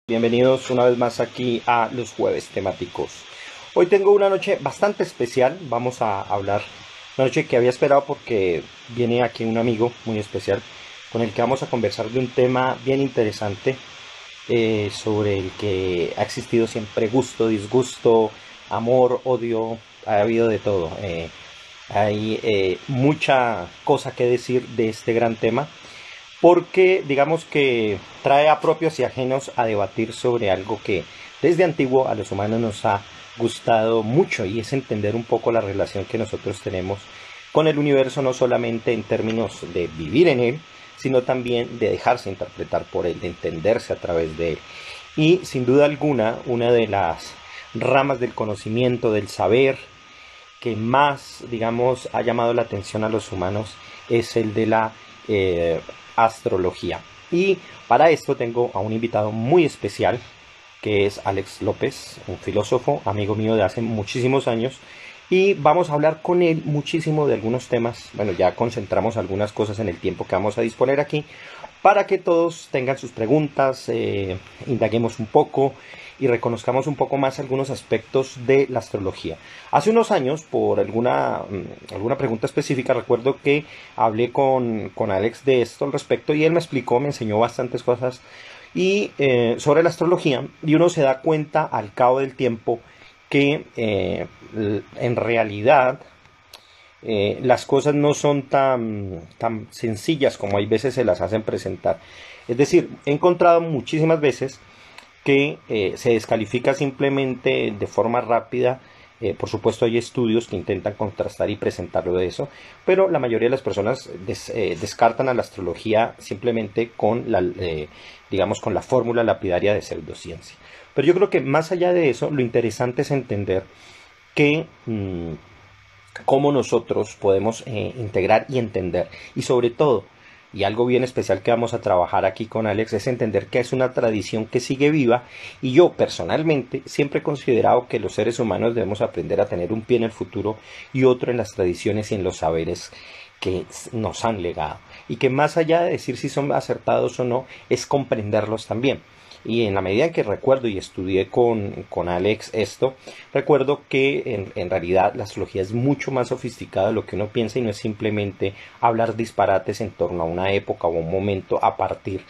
Bienvenidos una vez más aquí a los jueves temáticos. Hoy tengo una noche bastante especial. Vamos a hablar, una noche que había esperado porque viene aquí un amigo muy especial con el que vamos a conversar de un tema bien interesante, sobre el que ha existido siempre gusto, disgusto, amor, odio, ha habido de todo. Hay mucha cosa que decir de este gran tema porque digamos que trae a propios y ajenos a debatir sobre algo que desde antiguo a los humanos nos ha gustado mucho, y es entender un poco la relación que nosotros tenemos con el universo, no solamente en términos de vivir en él, sino también de dejarse interpretar por él, de entenderse a través de él. Y sin duda alguna, una de las ramas del conocimiento, del saber, que más, digamos, ha llamado la atención a los humanos es el de la eh, astrología. Y para esto tengo a un invitado muy especial, que es Alex López, un filósofo, amigo mío de hace muchísimos años, y vamos a hablar con él muchísimo de algunos temas. Bueno, ya concentramos algunas cosas en el tiempo que vamos a disponer aquí, para que todos tengan sus preguntas, indaguemos un poco y reconozcamos un poco más algunos aspectos de la astrología. Hace unos años, por alguna pregunta específica, recuerdo que hablé con Alex de esto al respecto, y él me explicó, me enseñó bastantes cosas sobre la astrología, y uno se da cuenta al cabo del tiempo que en realidad las cosas no son tan sencillas como hay veces se las hacen presentar. Es decir, he encontrado muchísimas veces que se descalifica simplemente de forma rápida. Por supuesto, hay estudios que intentan contrastar y presentarlo de eso, pero la mayoría de las personas descartan a la astrología simplemente con digamos, con la fórmula lapidaria de pseudociencia. Pero yo creo que más allá de eso, lo interesante es entender que cómo nosotros podemos integrar y entender, y sobre todo, y algo bien especial que vamos a trabajar aquí con Alex, es entender que es una tradición que sigue viva. Y yo personalmente siempre he considerado que los seres humanos debemos aprender a tener un pie en el futuro y otro en las tradiciones y en los saberes que nos han legado, y que más allá de decir si son acertados o no, es comprenderlos también. Y en la medida en que recuerdo y estudié con Alex esto, recuerdo que en realidad la astrología es mucho más sofisticada de lo que uno piensa, y no es simplemente hablar disparates en torno a una época o un momento a partir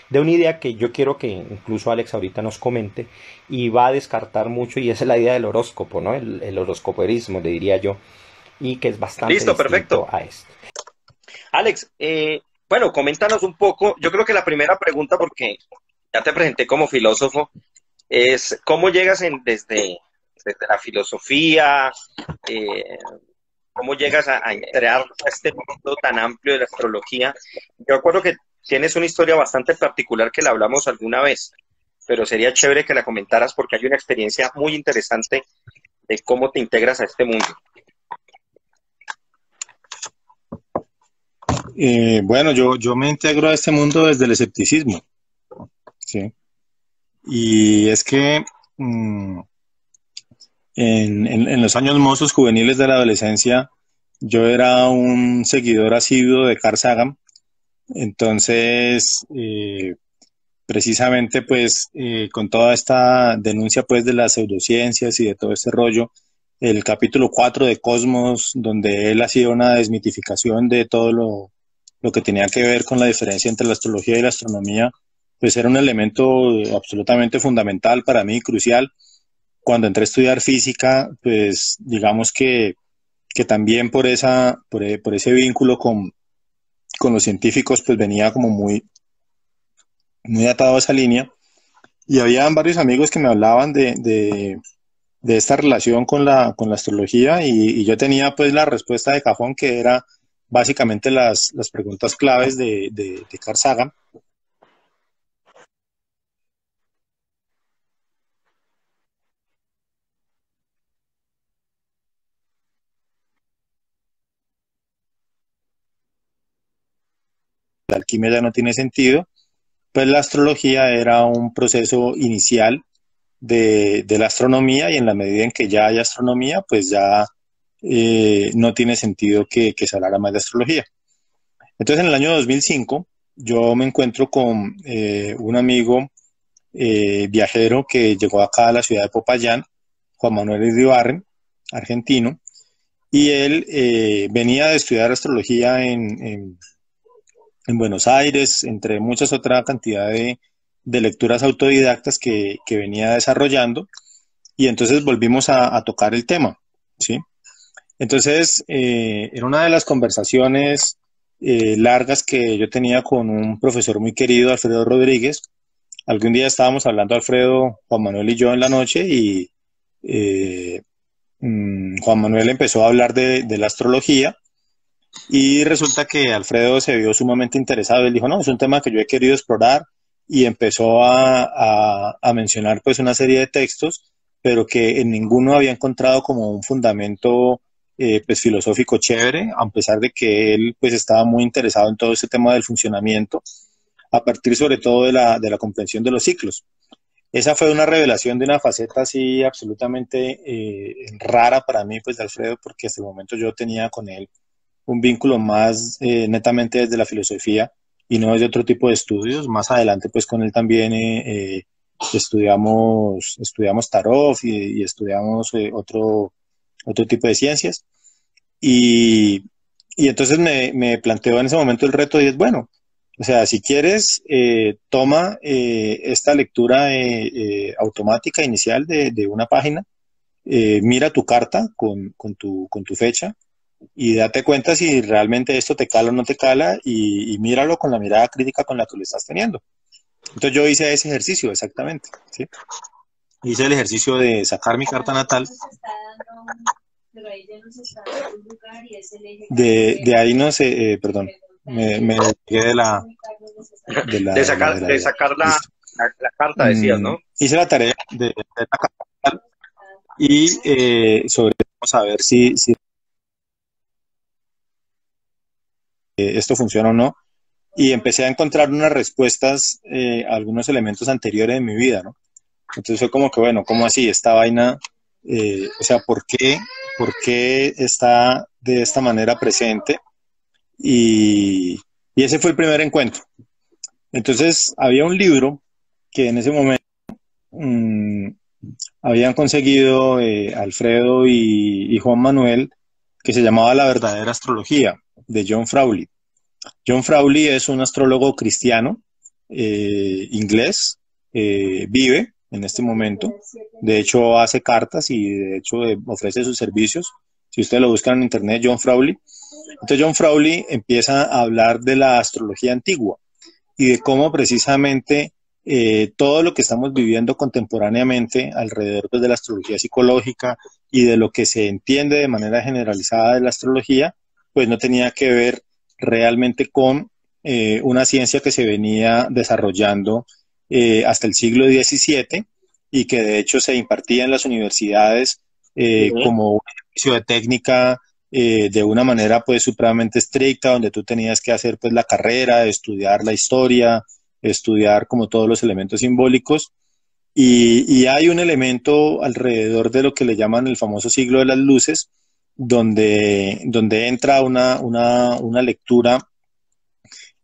de una idea que yo quiero que incluso Alex ahorita nos comente, y va a descartar mucho, y esa es la idea del horóscopo, ¿no? El horoscoperismo, le diría yo, y que es bastante Listo, distinto perfecto. a esto. Alex, bueno, coméntanos un poco. Yo creo que la primera pregunta, porque ya te presenté como filósofo, es ¿cómo llegas desde la filosofía? eh, ¿Cómo llegas a entrar a este mundo tan amplio de la astrología? Yo recuerdo que tienes una historia bastante particular que la hablamos alguna vez, pero sería chévere que la comentaras porque hay una experiencia muy interesante de cómo te integras a este mundo. Bueno, yo me integro a este mundo desde el escepticismo, ¿sí? Y es que mm, en los años mozos juveniles de la adolescencia, yo era un seguidor asiduo de Carl Sagan. Entonces, precisamente pues con toda esta denuncia pues de las pseudociencias y de todo este rollo, el capítulo 4 de Cosmos, donde él hacía una desmitificación de todo lo que tenía que ver con la diferencia entre la astrología y la astronomía, pues era un elemento absolutamente fundamental para mí, crucial. Cuando entré a estudiar física, pues digamos que también por ese vínculo con los científicos, pues venía como muy atado a esa línea. Y había varios amigos que me hablaban de esta relación con la astrología, y yo tenía pues la respuesta de cajón, que era básicamente las preguntas claves de Carl Sagan. La alquimia ya no tiene sentido, pues la astrología era un proceso inicial de la astronomía, y en la medida en que ya hay astronomía, pues ya no tiene sentido que se hablara más de astrología. Entonces en el año 2005 yo me encuentro con un amigo viajero que llegó acá a la ciudad de Popayán, Juan Manuel Iribarren, argentino, y él venía de estudiar astrología en Buenos Aires, entre muchas otras cantidad de lecturas autodidactas que venía desarrollando, y entonces volvimos a tocar el tema, ¿sí? Entonces, en una de las conversaciones largas que yo tenía con un profesor muy querido, Alfredo Rodríguez, algún día estábamos hablando, Alfredo, Juan Manuel y yo en la noche, y eh, Juan Manuel empezó a hablar de la astrología, y resulta que Alfredo se vio sumamente interesado. Él dijo, no, es un tema que yo he querido explorar, y empezó a mencionar pues una serie de textos, pero que en ninguno había encontrado como un fundamento pues filosófico chévere, a pesar de que él pues estaba muy interesado en todo ese tema del funcionamiento, a partir sobre todo de la comprensión de los ciclos. Esa fue una revelación de una faceta así absolutamente rara para mí, pues de Alfredo, porque hasta el momento yo tenía con él un vínculo más netamente desde la filosofía y no desde otro tipo de estudios. Más adelante, pues con él también estudiamos tarot y estudiamos otro tipo de ciencias. Y, y entonces me planteó en ese momento el reto y es, bueno, o sea, si quieres, toma esta lectura automática inicial de una página, mira tu carta con tu fecha y date cuenta si realmente esto te cala o no te cala y míralo con la mirada crítica con la que lo estás teniendo. Entonces yo hice ese ejercicio exactamente, ¿sí? Hice el ejercicio de sacar mi carta natal. De ahí no sé, perdón, me despegué De sacar la carta, decías, ¿no? hice la tarea de la carta natal y sobre vamos a ver si esto funciona o no. Y empecé a encontrar unas respuestas a algunos elementos anteriores de mi vida, ¿no? Entonces fue como que, bueno, ¿cómo así? Esta vaina, o sea, por qué está de esta manera presente? Y ese fue el primer encuentro. Entonces, había un libro que en ese momento mmm, habían conseguido Alfredo y Juan Manuel, que se llamaba La verdadera astrología, de John Frawley. John Frawley es un astrólogo cristiano inglés, vive en este momento, de hecho hace cartas y de hecho ofrece sus servicios. Si ustedes lo buscan en internet, John Frawley. Entonces John Frawley empieza a hablar de la astrología antigua y de cómo precisamente todo lo que estamos viviendo contemporáneamente alrededor pues, de la astrología psicológica y de lo que se entiende de manera generalizada de la astrología, pues no tenía que ver realmente con una ciencia que se venía desarrollando hasta el siglo XVII y que de hecho se impartía en las universidades Sí. como un ejercicio de técnica de una manera pues supremamente estricta, donde tú tenías que hacer pues la carrera, estudiar la historia, estudiar como todos los elementos simbólicos. Y hay un elemento alrededor de lo que le llaman el famoso siglo de las luces, donde entra una lectura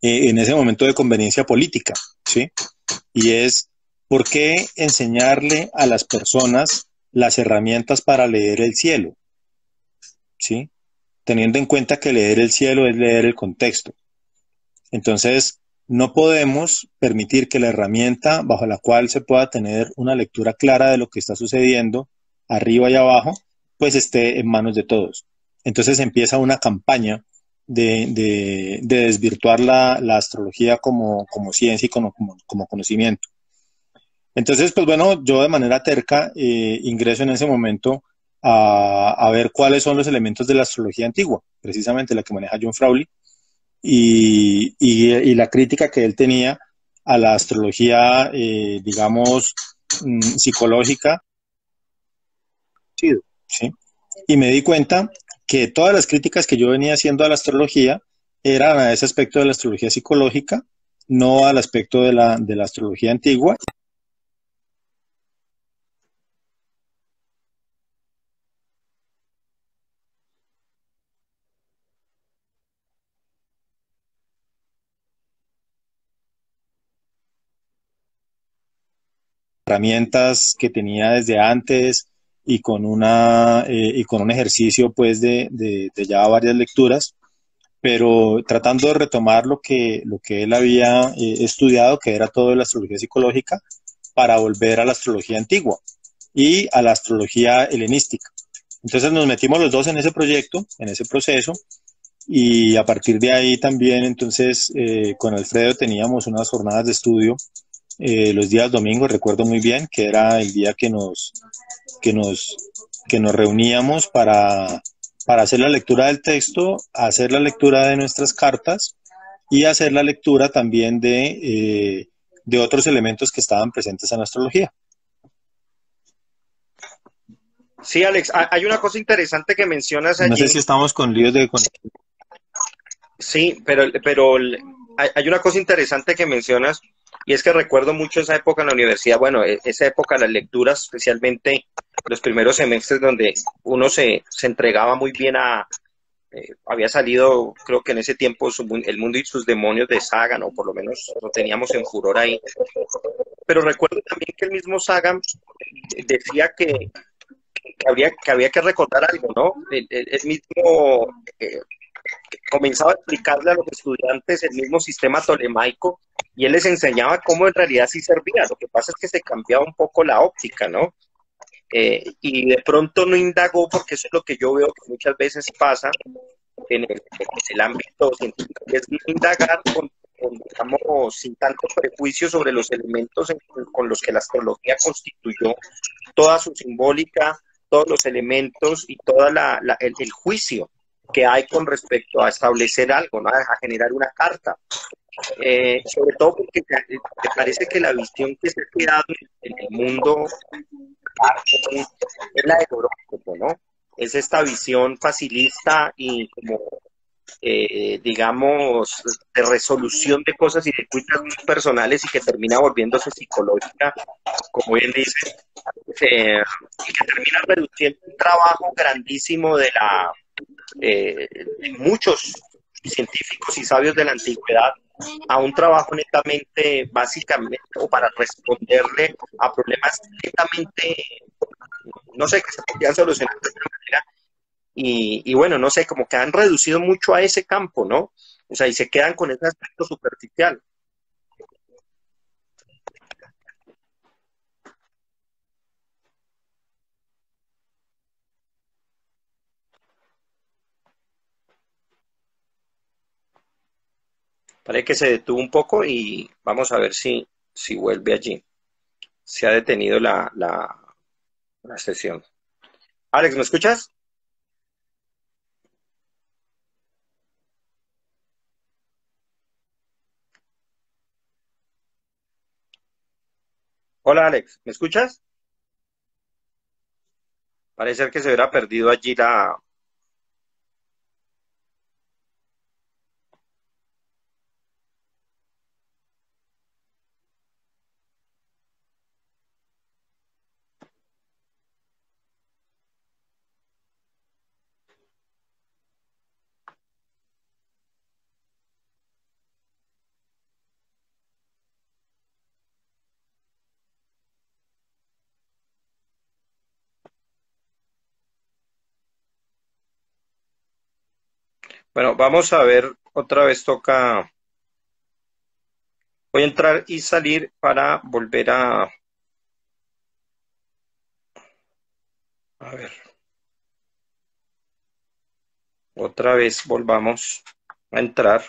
en ese momento de conveniencia política, ¿sí? Y es, ¿por qué enseñarle a las personas las herramientas para leer el cielo? ¿Sí? Teniendo en cuenta que leer el cielo es leer el contexto. Entonces, no podemos permitir que la herramienta bajo la cual se pueda tener una lectura clara de lo que está sucediendo arriba y abajo, pues esté en manos de todos. Entonces empieza una campaña de desvirtuar la astrología como ciencia y como conocimiento. Entonces, pues bueno, yo de manera terca ingreso en ese momento a ver cuáles son los elementos de la astrología antigua, precisamente la que maneja John Frawley, y la crítica que él tenía a la astrología, digamos, psicológica, ¿sí? Y me di cuenta que todas las críticas que yo venía haciendo a la astrología eran a ese aspecto de la astrología psicológica, no al aspecto de la astrología antigua. herramientas que tenía desde antes y con y con un ejercicio pues de ya varias lecturas, pero tratando de retomar lo que él había estudiado, que era todo de la astrología psicológica, para volver a la astrología antigua y a la astrología helenística. Entonces nos metimos los dos en ese proyecto, en ese proceso, y a partir de ahí también, entonces, con Alfredo teníamos unas jornadas de estudio los días domingos, recuerdo muy bien, que era el día que nos, que nos reuníamos para hacer la lectura del texto, hacer la lectura de nuestras cartas y hacer la lectura también de otros elementos que estaban presentes en la astrología. Sí, Alex, hay una cosa interesante que mencionas No sé allí. si estamos con líos de conexión. Sí, pero hay una cosa interesante que mencionas, y es que recuerdo mucho esa época en la universidad, bueno, esa época, las lecturas, especialmente los primeros semestres donde uno se entregaba muy bien había salido, creo que en ese tiempo, El mundo y sus demonios de Sagan, o por lo menos lo teníamos en furor ahí. Pero recuerdo también que el mismo Sagan decía que había que recordar algo, ¿no? El mismo comenzaba a explicarle a los estudiantes el mismo sistema tolemaico y él les enseñaba cómo en realidad sí servía. Lo que pasa es que se cambiaba un poco la óptica, ¿no? Y de pronto no indagó, porque eso es lo que yo veo que muchas veces pasa en el ámbito científico, es indagar digamos, sin tanto prejuicio sobre los elementos con los que la astrología constituyó toda su simbólica, todos los elementos y todo el juicio que hay con respecto a establecer algo, ¿no? A generar una carta. Sobre todo porque te parece que la visión que se ha quedado en el mundo es la del horóscopo, ¿no? Es esta visión facilista y como, digamos, de resolución de cosas y de cuitas muy personales y que termina volviéndose psicológica, como bien dice, y que termina reduciendo un trabajo grandísimo de muchos científicos y sabios de la antigüedad a un trabajo netamente, básicamente, o para responderle a problemas netamente, no sé, que se podían solucionar de otra manera. Y bueno, no sé, como que han reducido mucho a ese campo, ¿no? O sea, y se quedan con ese aspecto superficial. Parece que se detuvo un poco y vamos a ver si vuelve allí. Se ha detenido la sesión. Alex, ¿me escuchas? Hola, Alex, ¿me escuchas? Parece ser que se hubiera perdido allí la... Bueno, vamos a ver, otra vez toca... Voy a entrar y salir para volver a ver, otra vez volvamos a entrar.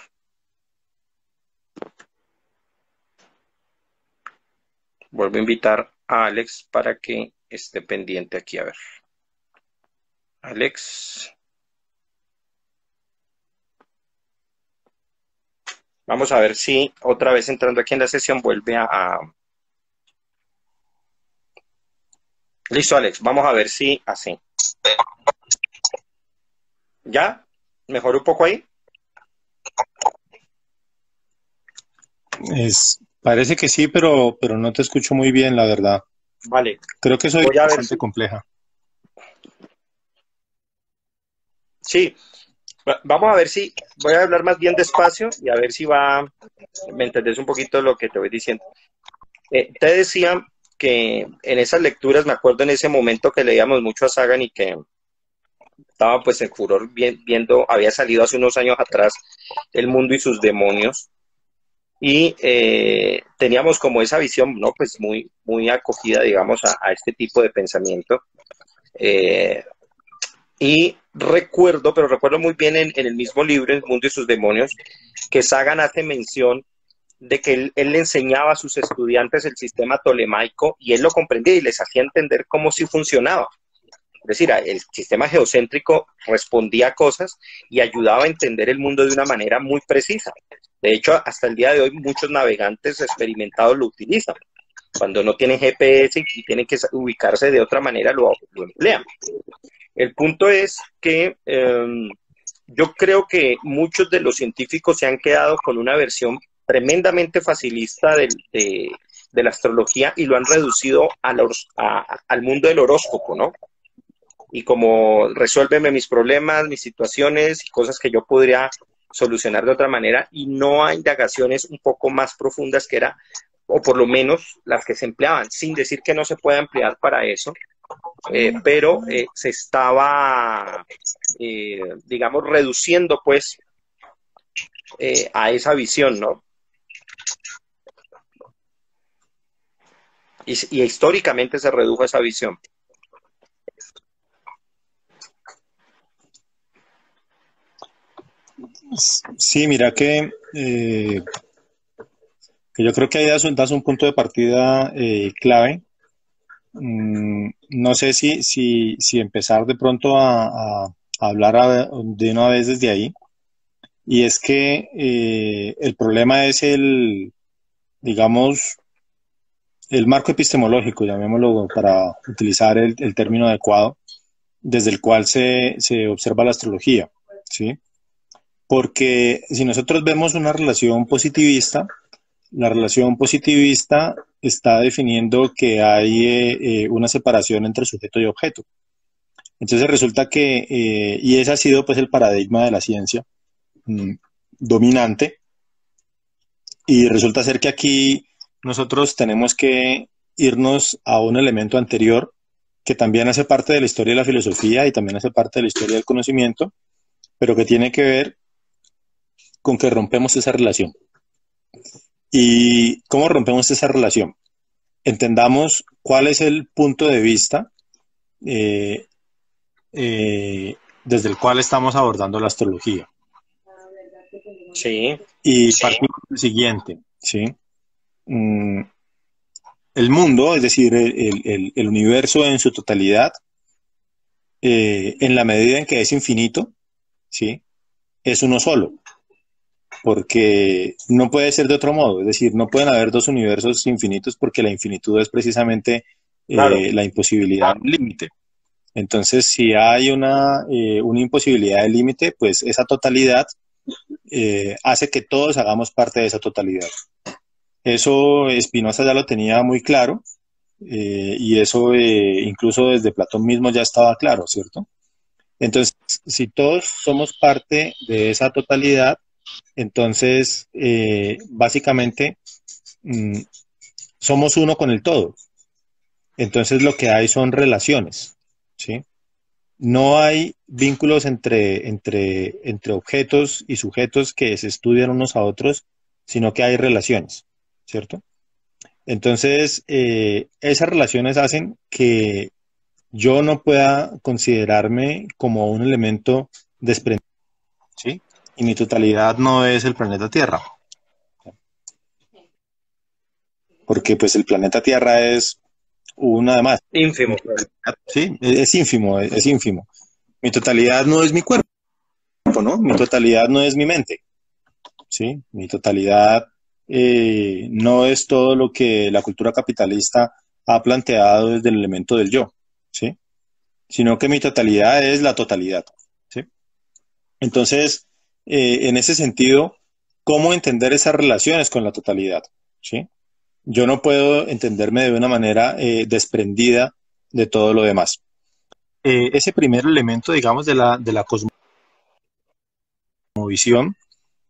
Vuelvo a invitar a Alex para que esté pendiente aquí. A ver, Alex. Vamos a ver si otra vez entrando aquí en la sesión vuelve Listo, Alex. Vamos a ver si así. ¿Ya? ¿Mejoró un poco ahí? Parece que sí, pero no te escucho muy bien, la verdad. Vale. Creo que soy Voy a ver bastante compleja. Sí. Vamos a ver si... Voy a hablar más bien despacio y a ver si me entendés un poquito lo que te voy diciendo. Te decía porque en esas lecturas, me acuerdo en ese momento que leíamos mucho a Sagan y que estaba pues en furor viendo, había salido hace unos años atrás El mundo y sus demonios, y teníamos como esa visión, ¿no? Pues muy, muy acogida, digamos, a este tipo de pensamiento. Eh, y recuerdo, pero recuerdo muy bien en el mismo libro, El mundo y sus demonios, que Sagan hace mención de que él le enseñaba a sus estudiantes el sistema tolemaico y él lo comprendía y les hacía entender cómo sí funcionaba. Es decir, el sistema geocéntrico respondía a cosas y ayudaba a entender el mundo de una manera muy precisa. De hecho, hasta el día de hoy muchos navegantes experimentados lo utilizan. Cuando no tienen GPS y tienen que ubicarse de otra manera, lo emplean. El punto es que yo creo que muchos de los científicos se han quedado con una versión tremendamente facilista de la astrología y lo han reducido al mundo del horóscopo, ¿no? Y como resuélveme mis problemas, mis situaciones y cosas que yo podría solucionar de otra manera, y no a indagaciones un poco más profundas que era, o por lo menos las que se empleaban, sin decir que no se pueda emplear para eso, pero se estaba, digamos, reduciendo pues a esa visión, ¿no? Y históricamente se redujo esa visión. Sí, mira que yo creo que ahí das un punto de partida clave. No sé si empezar de pronto a hablar de una vez desde ahí. Y es que el problema es digamos, el marco epistemológico, llamémoslo para utilizar el término adecuado, desde el cual se observa la astrología, ¿sí? Porque si nosotros vemos una relación positivista, la relación positivista está definiendo que hay una separación entre sujeto y objeto. Entonces resulta que, y ese ha sido pues el paradigma de la ciencia dominante, y resulta ser que aquí nosotros tenemos que irnos a un elemento anterior que también hace parte de la historia de la filosofía y también hace parte de la historia del conocimiento, pero que tiene que ver con que rompemos esa relación. ¿Y cómo rompemos esa relación? Entendamos cuál es el punto de vista eh, desde el cual estamos abordando la astrología. Sí. Y partimos del siguiente, ¿sí? El mundo, es decir, el universo en su totalidad, en la medida en que es infinito, ¿sí? Es uno solo, porque no puede ser de otro modo, es decir, no pueden haber dos universos infinitos porque la infinitud es precisamente Claro. la imposibilidad del límite. Entonces, si hay una imposibilidad de límite, pues esa totalidad hace que todos hagamos parte de esa totalidad. Eso Spinoza ya lo tenía muy claro, y eso incluso desde Platón mismo ya estaba claro, ¿cierto? Entonces, si todos somos parte de esa totalidad, entonces básicamente somos uno con el todo. Entonces lo que hay son relaciones, ¿sí? No hay vínculos entre objetos y sujetos que se estudian unos a otros, sino que hay relaciones, ¿cierto? Entonces, esas relaciones hacen que yo no pueda considerarme como un elemento desprendido, ¿sí? Y mi totalidad no es el planeta Tierra, porque pues el planeta Tierra es una de más. Ínfimo. Sí, es ínfimo, es ínfimo. Mi totalidad no es mi cuerpo, ¿no? Mi totalidad no es mi mente, ¿sí? Mi totalidad no es todo lo que la cultura capitalista ha planteado desde el elemento del yo, ¿sí? Sino que mi totalidad es la totalidad, ¿sí? Entonces, en ese sentido, ¿cómo entender esas relaciones con la totalidad? ¿Sí? Yo no puedo entenderme de una manera desprendida de todo lo demás. Ese primer elemento, digamos, de la cosmovisión,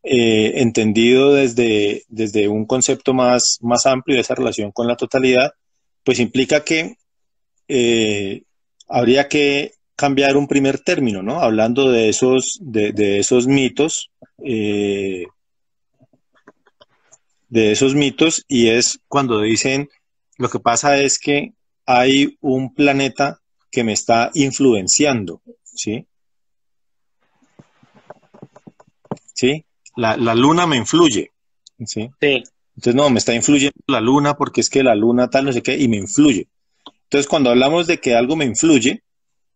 entendido desde un concepto más amplio de esa relación con la totalidad, pues implica que habría que cambiar un primer término, ¿no? Hablando de esos mitos, y es cuando dicen, lo que pasa es que hay un planeta que me está influenciando, ¿sí? ¿Sí? La luna me influye, ¿sí? Sí. Entonces, no, me está influyendo la luna porque es que la luna tal, no sé qué, y me influye. Entonces, cuando hablamos de que algo me influye,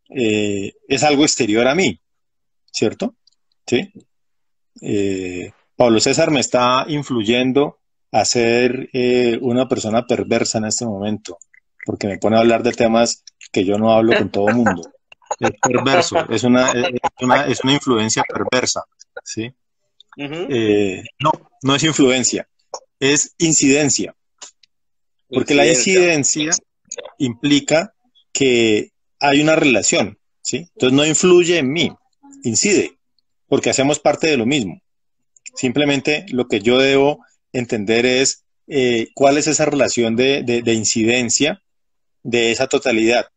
es algo exterior a mí, ¿cierto? ¿Sí? Pablo César me está influyendo a ser una persona perversa en este momento, porque me pone a hablar de temas que yo no hablo con todo el mundo. Es perverso, es una influencia perversa, ¿sí? No, no es influencia, es incidencia, porque la incidencia implica que hay una relación, ¿sí? Entonces no influye en mí, incide, porque hacemos parte de lo mismo. Simplemente lo que yo debo entender es cuál es esa relación de incidencia de esa totalidad.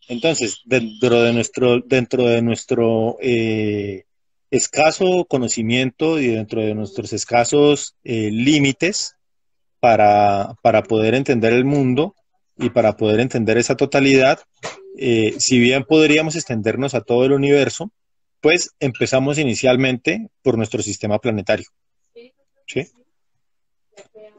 Entonces, dentro de nuestro escaso conocimiento y dentro de nuestros escasos límites para poder entender el mundo y para poder entender esa totalidad, si bien podríamos extendernos a todo el universo, pues empezamos inicialmente por nuestro sistema planetario, ¿sí?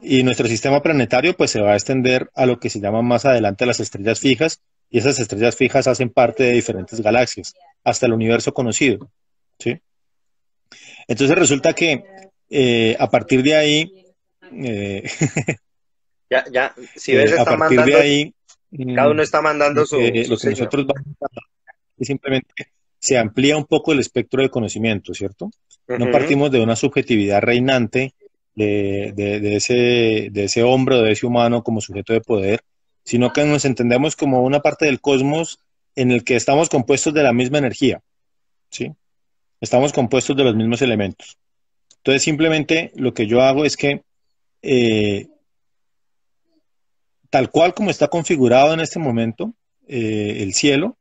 Y nuestro sistema planetario pues se va a extender a lo que se llama más adelante las estrellas fijas, y esas estrellas fijas hacen parte de diferentes galaxias, hasta el universo conocido, ¿sí? Entonces resulta que a partir de ahí, Ya, si ves, a están partir de mandando, ahí, cada uno está mandando su lo que signo. nosotros vamos a es simplemente se amplía un poco el espectro de conocimiento, ¿cierto? No partimos de una subjetividad reinante de ese hombre o de ese humano como sujeto de poder, sino que nos entendemos como una parte del cosmos en el que estamos compuestos de la misma energía, ¿sí? Estamos compuestos de los mismos elementos. Entonces, simplemente lo que yo hago es que, tal cual como está configurado en este momento, el cielo,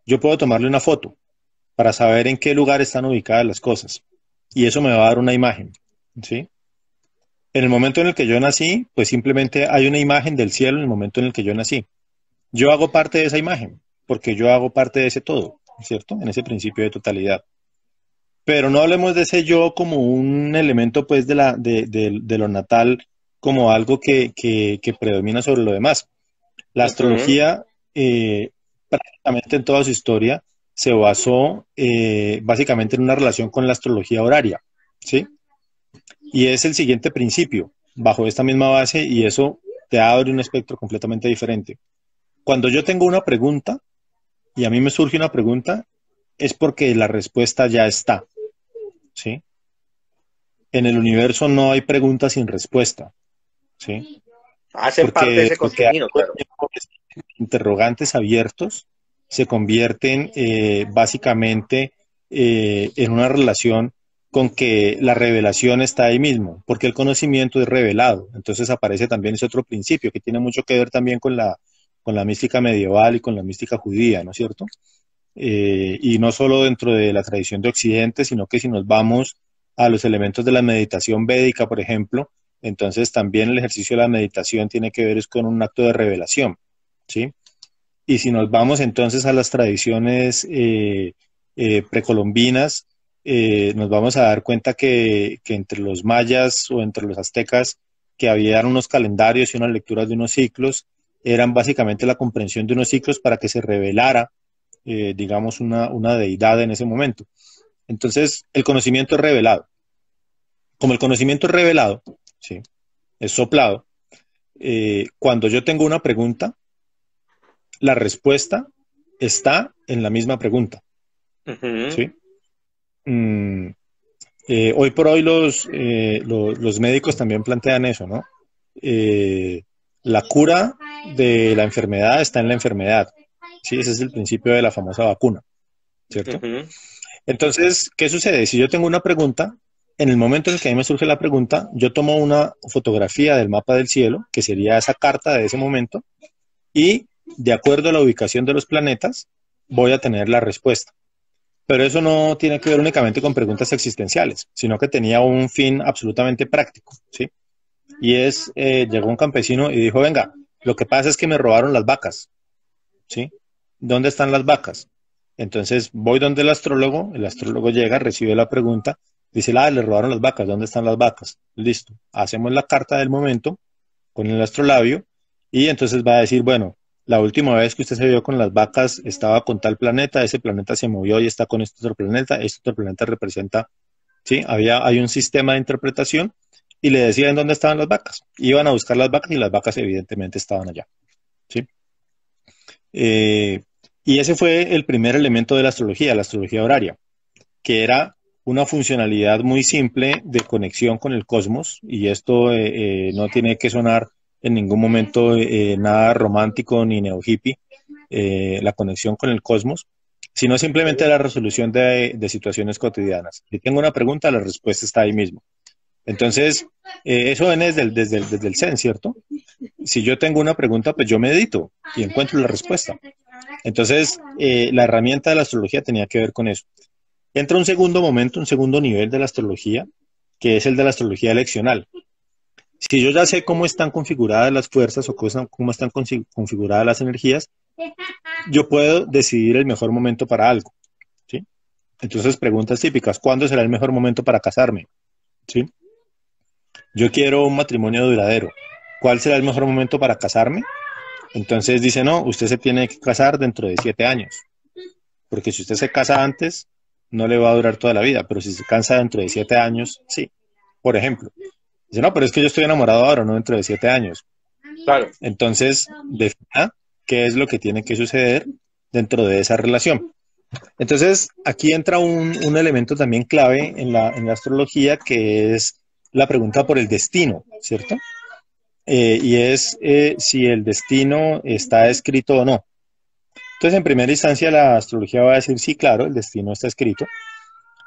yo puedo tomarle una foto para saber en qué lugar están ubicadas las cosas. Y eso me va a dar una imagen, ¿sí? En el momento en el que yo nací, pues simplemente hay una imagen del cielo en el momento en el que yo nací. Yo hago parte de esa imagen, porque yo hago parte de ese todo, ¿cierto? En ese principio de totalidad. Pero no hablemos de ese yo como un elemento, pues, de lo natal, como algo que predomina sobre lo demás. La astrología, prácticamente en toda su historia, se basó básicamente en una relación con la astrología horaria, ¿sí? Y es el siguiente principio, bajo esta misma base, y eso te abre un espectro completamente diferente. Cuando yo tengo una pregunta, y a mí me surge una pregunta, es porque la respuesta ya está, ¿sí? En el universo no hay preguntas sin respuesta, ¿sí? Hacen parte de ese Porque hay contenido, claro. interrogantes abiertos se convierten básicamente en una relación con que la revelación está ahí mismo, porque el conocimiento es revelado. Entonces aparece también ese otro principio que tiene mucho que ver también con la mística medieval y con la mística judía, ¿no es cierto? Y no solo dentro de la tradición de Occidente, sino que si nos vamos a los elementos de la meditación védica, por ejemplo, entonces también el ejercicio de la meditación tiene que ver con un acto de revelación, ¿sí? Y si nos vamos entonces a las tradiciones precolombinas, nos vamos a dar cuenta que entre los mayas o entre los aztecas, que habían unos calendarios y unas lecturas de unos ciclos, eran básicamente la comprensión de unos ciclos para que se revelara, digamos, una deidad en ese momento. Entonces, el conocimiento es revelado. Como el conocimiento es revelado, ¿sí? Es soplado, cuando yo tengo una pregunta, la respuesta está en la misma pregunta, ¿sí? Hoy por hoy los médicos también plantean eso, ¿no? La cura de la enfermedad está en la enfermedad, ¿sí? Ese es el principio de la famosa vacuna, ¿cierto? Entonces, ¿qué sucede? Si yo tengo una pregunta, en el momento en el que a mí me surge la pregunta, yo tomo una fotografía del mapa del cielo, que sería esa carta de ese momento, y de acuerdo a la ubicación de los planetas, voy a tener la respuesta. Pero eso no tiene que ver únicamente con preguntas existenciales, sino que tenía un fin absolutamente práctico, ¿sí? Y llegó un campesino y dijo, venga, lo que pasa es que me robaron las vacas, ¿sí? ¿Dónde están las vacas? Entonces voy donde el astrólogo llega, recibe la pregunta, dice, le robaron las vacas, ¿dónde están las vacas? Listo, hacemos la carta del momento con el astrolabio y entonces va a decir, bueno, la última vez que usted se vio con las vacas estaba con tal planeta, ese planeta se movió y está con este otro planeta representa, ¿sí? Hay un sistema de interpretación y le decían dónde estaban las vacas. Iban a buscar las vacas y las vacas evidentemente estaban allá, ¿sí? Y ese fue el primer elemento de la astrología horaria, que era una funcionalidad muy simple de conexión con el cosmos, y esto no tiene que sonar en ningún momento nada romántico ni neo hippie, la conexión con el cosmos, sino simplemente la resolución de situaciones cotidianas. Si tengo una pregunta, la respuesta está ahí mismo. Entonces, eso viene desde el Zen, ¿cierto? Si yo tengo una pregunta, pues yo medito y encuentro la respuesta. Entonces, la herramienta de la astrología tenía que ver con eso. Entra un segundo momento, un segundo nivel de la astrología, que es el de la astrología eleccional. Si yo ya sé cómo están configuradas las fuerzas o cómo están configuradas las energías, yo puedo decidir el mejor momento para algo, ¿sí? Entonces, preguntas típicas, ¿cuándo será el mejor momento para casarme? ¿Sí? Yo quiero un matrimonio duradero. ¿Cuál será el mejor momento para casarme? Entonces dice, no, usted se tiene que casar dentro de 7 años, porque si usted se casa antes, no le va a durar toda la vida, pero si se casa dentro de 7 años, sí. Por ejemplo, dice, no, pero es que yo estoy enamorado ahora, no dentro de 7 años. Claro. Entonces, defina qué es lo que tiene que suceder dentro de esa relación. Entonces, aquí entra un elemento también clave en la astrología, que es la pregunta por el destino, ¿cierto? Y es si el destino está escrito o no. Entonces, en primera instancia, la astrología va a decir, sí, claro, el destino está escrito,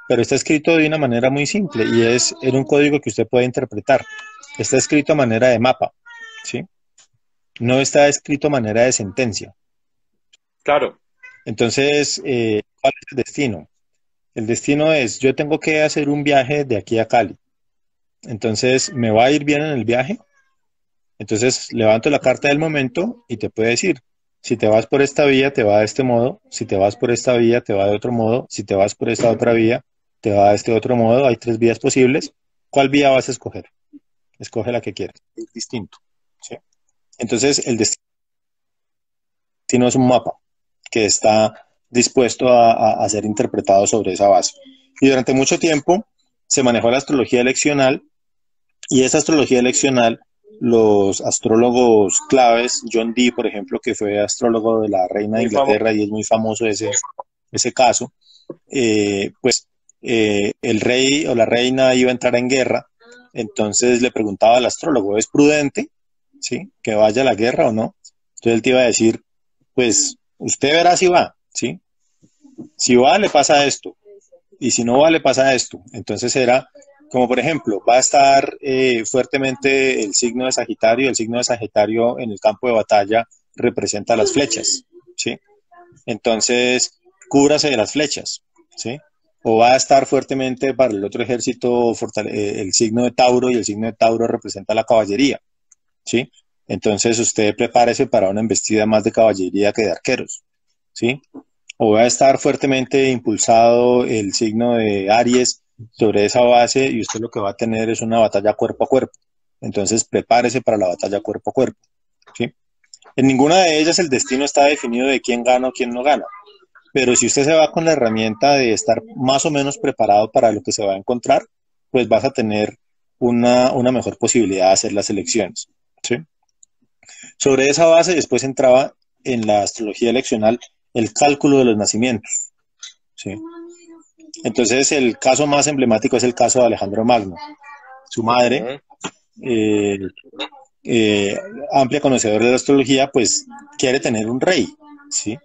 pero está escrito de una manera muy simple y es en un código que usted puede interpretar. Está escrito a manera de mapa, ¿sí? No está escrito a manera de sentencia. Claro. Entonces, ¿cuál es el destino? El destino es, yo tengo que hacer un viaje de aquí a Cali. Entonces, ¿me va a ir bien en el viaje? Entonces, levanto la carta del momento y te puede decir, si te vas por esta vía, te va de este modo. Si te vas por esta vía, te va de otro modo. Si te vas por esta otra vía, te va de este otro modo. Hay 3 vías posibles. ¿Cuál vía vas a escoger? Escoge la que quieras. Es distinto, ¿sí? Entonces, el destino es un mapa que está dispuesto a ser interpretado sobre esa base. Y durante mucho tiempo se manejó la astrología eleccional, y esa astrología eleccional, los astrólogos claves, John Dee, por ejemplo, que fue astrólogo de la reina de Inglaterra y es muy famoso ese caso, el rey o la reina iba a entrar en guerra, entonces le preguntaba al astrólogo, ¿es prudente, sí, que vaya a la guerra o no? Entonces él te iba a decir, pues usted verá si va, ¿sí? Si va, le pasa esto, y si no va, le pasa esto. Entonces era como, por ejemplo, va a estar fuertemente el signo de Sagitario. El signo de Sagitario en el campo de batalla representa las flechas, ¿sí? Entonces, cúbrase de las flechas, ¿sí? O va a estar fuertemente para el otro ejército el signo de Tauro, y el signo de Tauro representa la caballería, ¿sí? Entonces, usted prepárese para una embestida más de caballería que de arqueros, ¿sí? O va a estar fuertemente impulsado el signo de Aries sobre esa base, y usted lo que va a tener es una batalla cuerpo a cuerpo. Entonces prepárese para la batalla cuerpo a cuerpo, ¿sí? En ninguna de ellas el destino está definido de quién gana o quién no gana, pero si usted se va con la herramienta de estar más o menos preparado para lo que se va a encontrar, pues vas a tener una mejor posibilidad de hacer las elecciones, ¿sí? Sobre esa base después entraba en la astrología eleccional el cálculo de los nacimientos, ¿sí? Entonces, el caso más emblemático es el caso de Alejandro Magno. Su madre, amplia conocedora de la astrología, pues quiere tener un rey, ¿sí?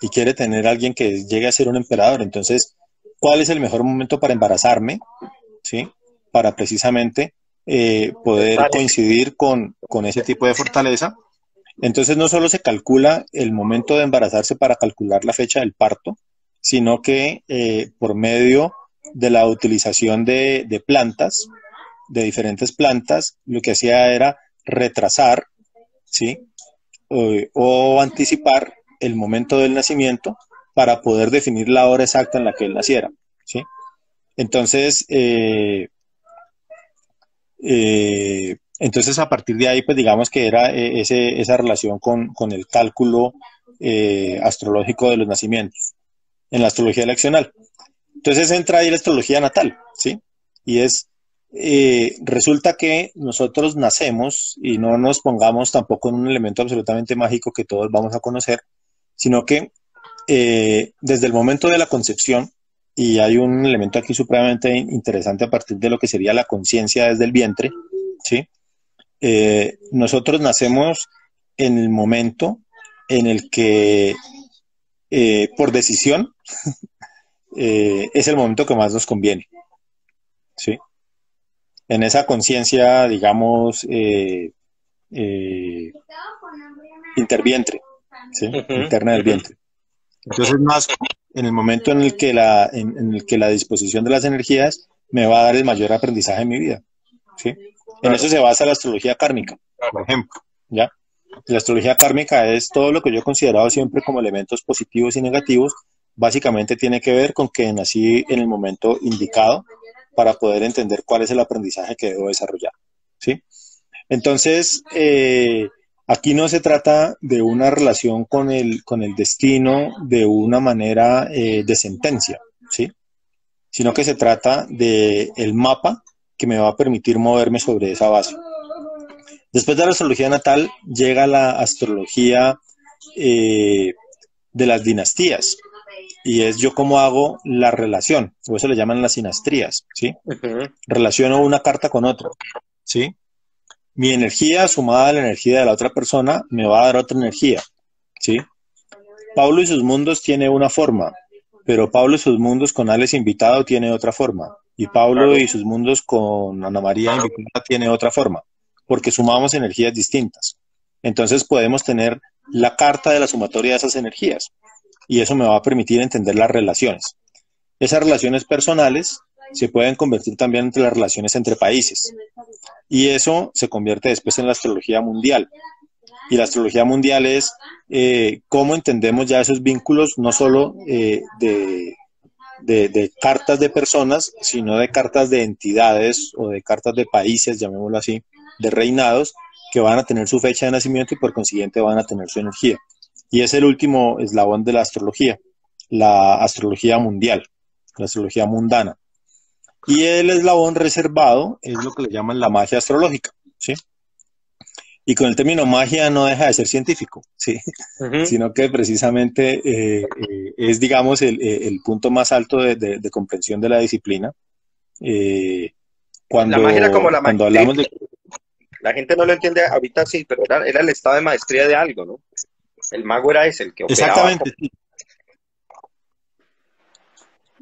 Y quiere tener alguien que llegue a ser un emperador. Entonces, ¿cuál es el mejor momento para embarazarme? ¿Sí? Para precisamente poder coincidir con ese tipo de fortaleza. Entonces no solo se calcula el momento de embarazarse para calcular la fecha del parto, sino que por medio de la utilización de plantas, de diferentes plantas, lo que hacía era retrasar, ¿sí? O anticipar el momento del nacimiento para poder definir la hora exacta en la que él naciera, ¿sí? Entonces, entonces a partir de ahí, pues digamos que era esa relación con el cálculo astrológico de los nacimientos en la astrología eleccional. Entonces entra ahí la astrología natal, ¿sí? Y resulta que nosotros nacemos y no nos pongamos tampoco en un elemento absolutamente mágico que todos vamos a conocer, sino que desde el momento de la concepción, y hay un elemento aquí supremamente interesante a partir de lo que sería la conciencia desde el vientre, ¿sí? Nosotros nacemos en el momento en el que, por decisión, es el momento que más nos conviene, ¿sí? En esa conciencia, digamos, intervientre, ¿sí? Interna del vientre. Entonces, más en el momento en el que en el que la disposición de las energías me va a dar el mayor aprendizaje en mi vida, ¿sí? En eso se basa la astrología kármica, por ejemplo, ¿ya? La astrología kármica es todo lo que yo he considerado siempre como elementos positivos y negativos. Básicamente tiene que ver con que nací en el momento indicado para poder entender cuál es el aprendizaje que debo desarrollar, ¿sí? Entonces, aquí no se trata de una relación con el destino de una manera de sentencia, ¿sí? Sino que se trata de el mapa que me va a permitir moverme sobre esa base. Después de la astrología natal llega la astrología de las dinastías, y es yo cómo hago la relación, por eso le llaman las sinastrías, ¿sí? Relaciono una carta con otra, ¿sí? Mi energía sumada a la energía de la otra persona me va a dar otra energía, ¿sí? Pablo y sus mundos tiene una forma, pero Pablo y sus mundos con Alex invitado tiene otra forma, y Pablo y sus mundos con Ana María invitada tiene otra forma, porque sumamos energías distintas. Entonces podemos tener la carta de la sumatoria de esas energías, y eso me va a permitir entender las relaciones. Esas relaciones personales se pueden convertir también entre las relaciones entre países, y eso se convierte después en la astrología mundial. Y la astrología mundial es cómo entendemos ya esos vínculos, no solo de cartas de personas, sino de cartas de entidades o de cartas de países, llamémoslo así, de reinados, que van a tener su fecha de nacimiento y por consiguiente van a tener su energía. Y es el último eslabón de la astrología mundial, la astrología mundana. Y el eslabón reservado es lo que le llaman la magia astrológica, ¿sí? Y con el término magia no deja de ser científico, ¿sí? Sino que precisamente es, digamos, el punto más alto de comprensión de la disciplina. La magia era como la cuando maestría. hablamos de... La gente no lo entiende ahorita, sí, pero era el estado de maestría de algo, ¿no? El mago era ese, el que operaba. Exactamente,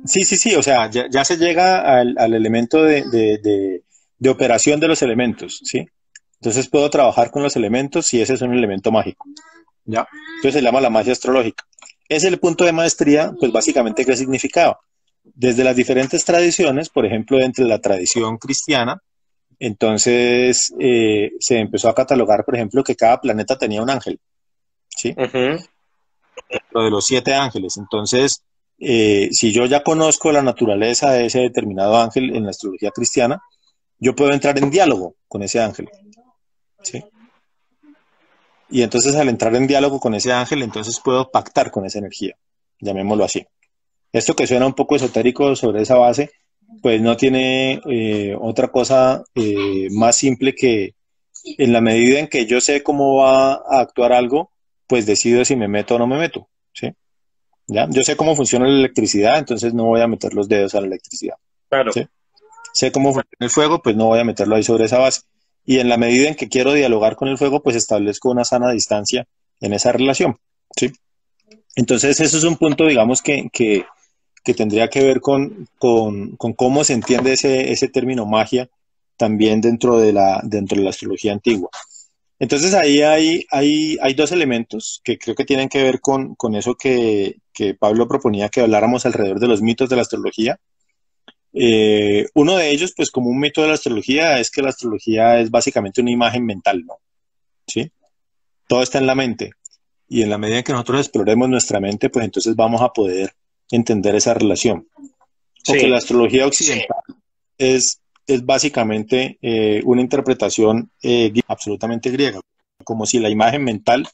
sí. Sí, o sea, ya se llega al elemento de operación de los elementos, ¿sí? Entonces puedo trabajar con los elementos si ese es un elemento mágico, ¿ya? Entonces se llama la magia astrológica. Ese es el punto de maestría, pues básicamente, ¿qué significaba? Desde las diferentes tradiciones, por ejemplo, entre la tradición cristiana, entonces se empezó a catalogar, por ejemplo, que cada planeta tenía un ángel, ¿sí? Lo de los 7 ángeles. Entonces, si yo ya conozco la naturaleza de ese determinado ángel en la astrología cristiana, yo puedo entrar en diálogo con ese ángel, ¿sí? Y entonces al entrar en diálogo con ese ángel, entonces puedo pactar con esa energía, llamémoslo así. Esto que suena un poco esotérico sobre esa base, pues no tiene otra cosa más simple que en la medida en que yo sé cómo va a actuar algo, pues decido si me meto o no me meto, ¿sí? ¿Ya? Yo sé cómo funciona la electricidad, entonces no voy a meter los dedos a la electricidad. Claro. ¿Sí? Sé cómo funciona el fuego, pues no voy a meterlo ahí sobre esa base. Y en la medida en que quiero dialogar con el fuego, pues establezco una sana distancia en esa relación, ¿sí? Entonces eso es un punto, digamos, que tendría que ver con cómo se entiende ese término magia también dentro de la astrología antigua. Entonces ahí hay dos elementos que creo que tienen que ver con eso que Pablo proponía que habláramos alrededor de los mitos de la astrología. Uno de ellos, pues como un mito de la astrología, es que la astrología es básicamente una imagen mental, ¿no? ¿Sí? Todo está en la mente. Y en la medida en que nosotros exploremos nuestra mente, pues entonces vamos a poder entender esa relación. Porque la Sí, astrología occidental es básicamente una interpretación absolutamente griega, como si la imagen mental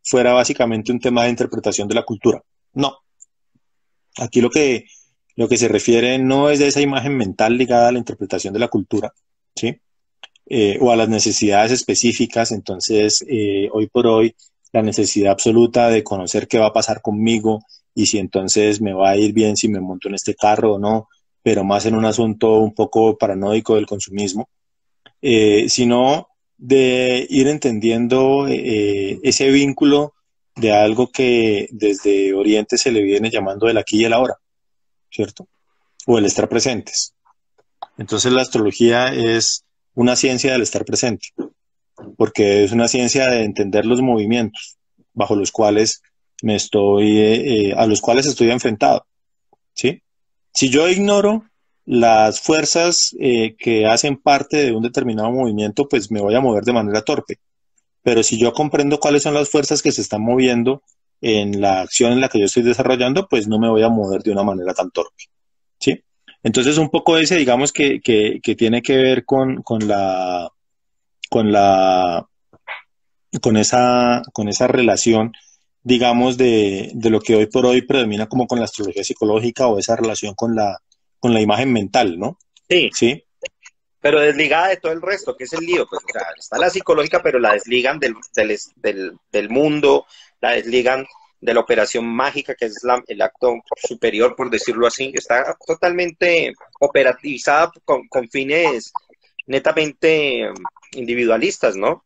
fuera básicamente un tema de interpretación de la cultura. No, aquí lo que se refiere no es de esa imagen mental ligada a la interpretación de la cultura, ¿sí? O a las necesidades específicas. Entonces, hoy por hoy, la necesidad absoluta de conocer qué va a pasar conmigo y si entonces me va a ir bien si me monto en este carro o no, pero más en un asunto un poco paranoico del consumismo, sino de ir entendiendo ese vínculo de algo que desde Oriente se le viene llamando el aquí y el ahora, ¿cierto? O el estar presentes. Entonces la astrología es una ciencia del estar presente, porque es una ciencia de entender los movimientos bajo los cuales a los cuales estoy enfrentado, ¿sí? Si yo ignoro las fuerzas que hacen parte de un determinado movimiento, pues me voy a mover de manera torpe. Pero si yo comprendo cuáles son las fuerzas que se están moviendo en la acción en la que yo estoy desarrollando, pues no me voy a mover de una manera tan torpe, ¿sí? Entonces un poco ese, digamos que tiene que ver con la, con esa relación, digamos, de lo que hoy por hoy predomina como con la astrología psicológica o esa relación con la imagen mental, ¿no? sí, Sí, pero desligada de todo el resto, que es el lío, pues, o sea, está la psicológica, pero la desligan del mundo, la desligan de la operación mágica, que es el acto superior, por decirlo así, está totalmente operativizada con fines netamente individualistas, ¿no?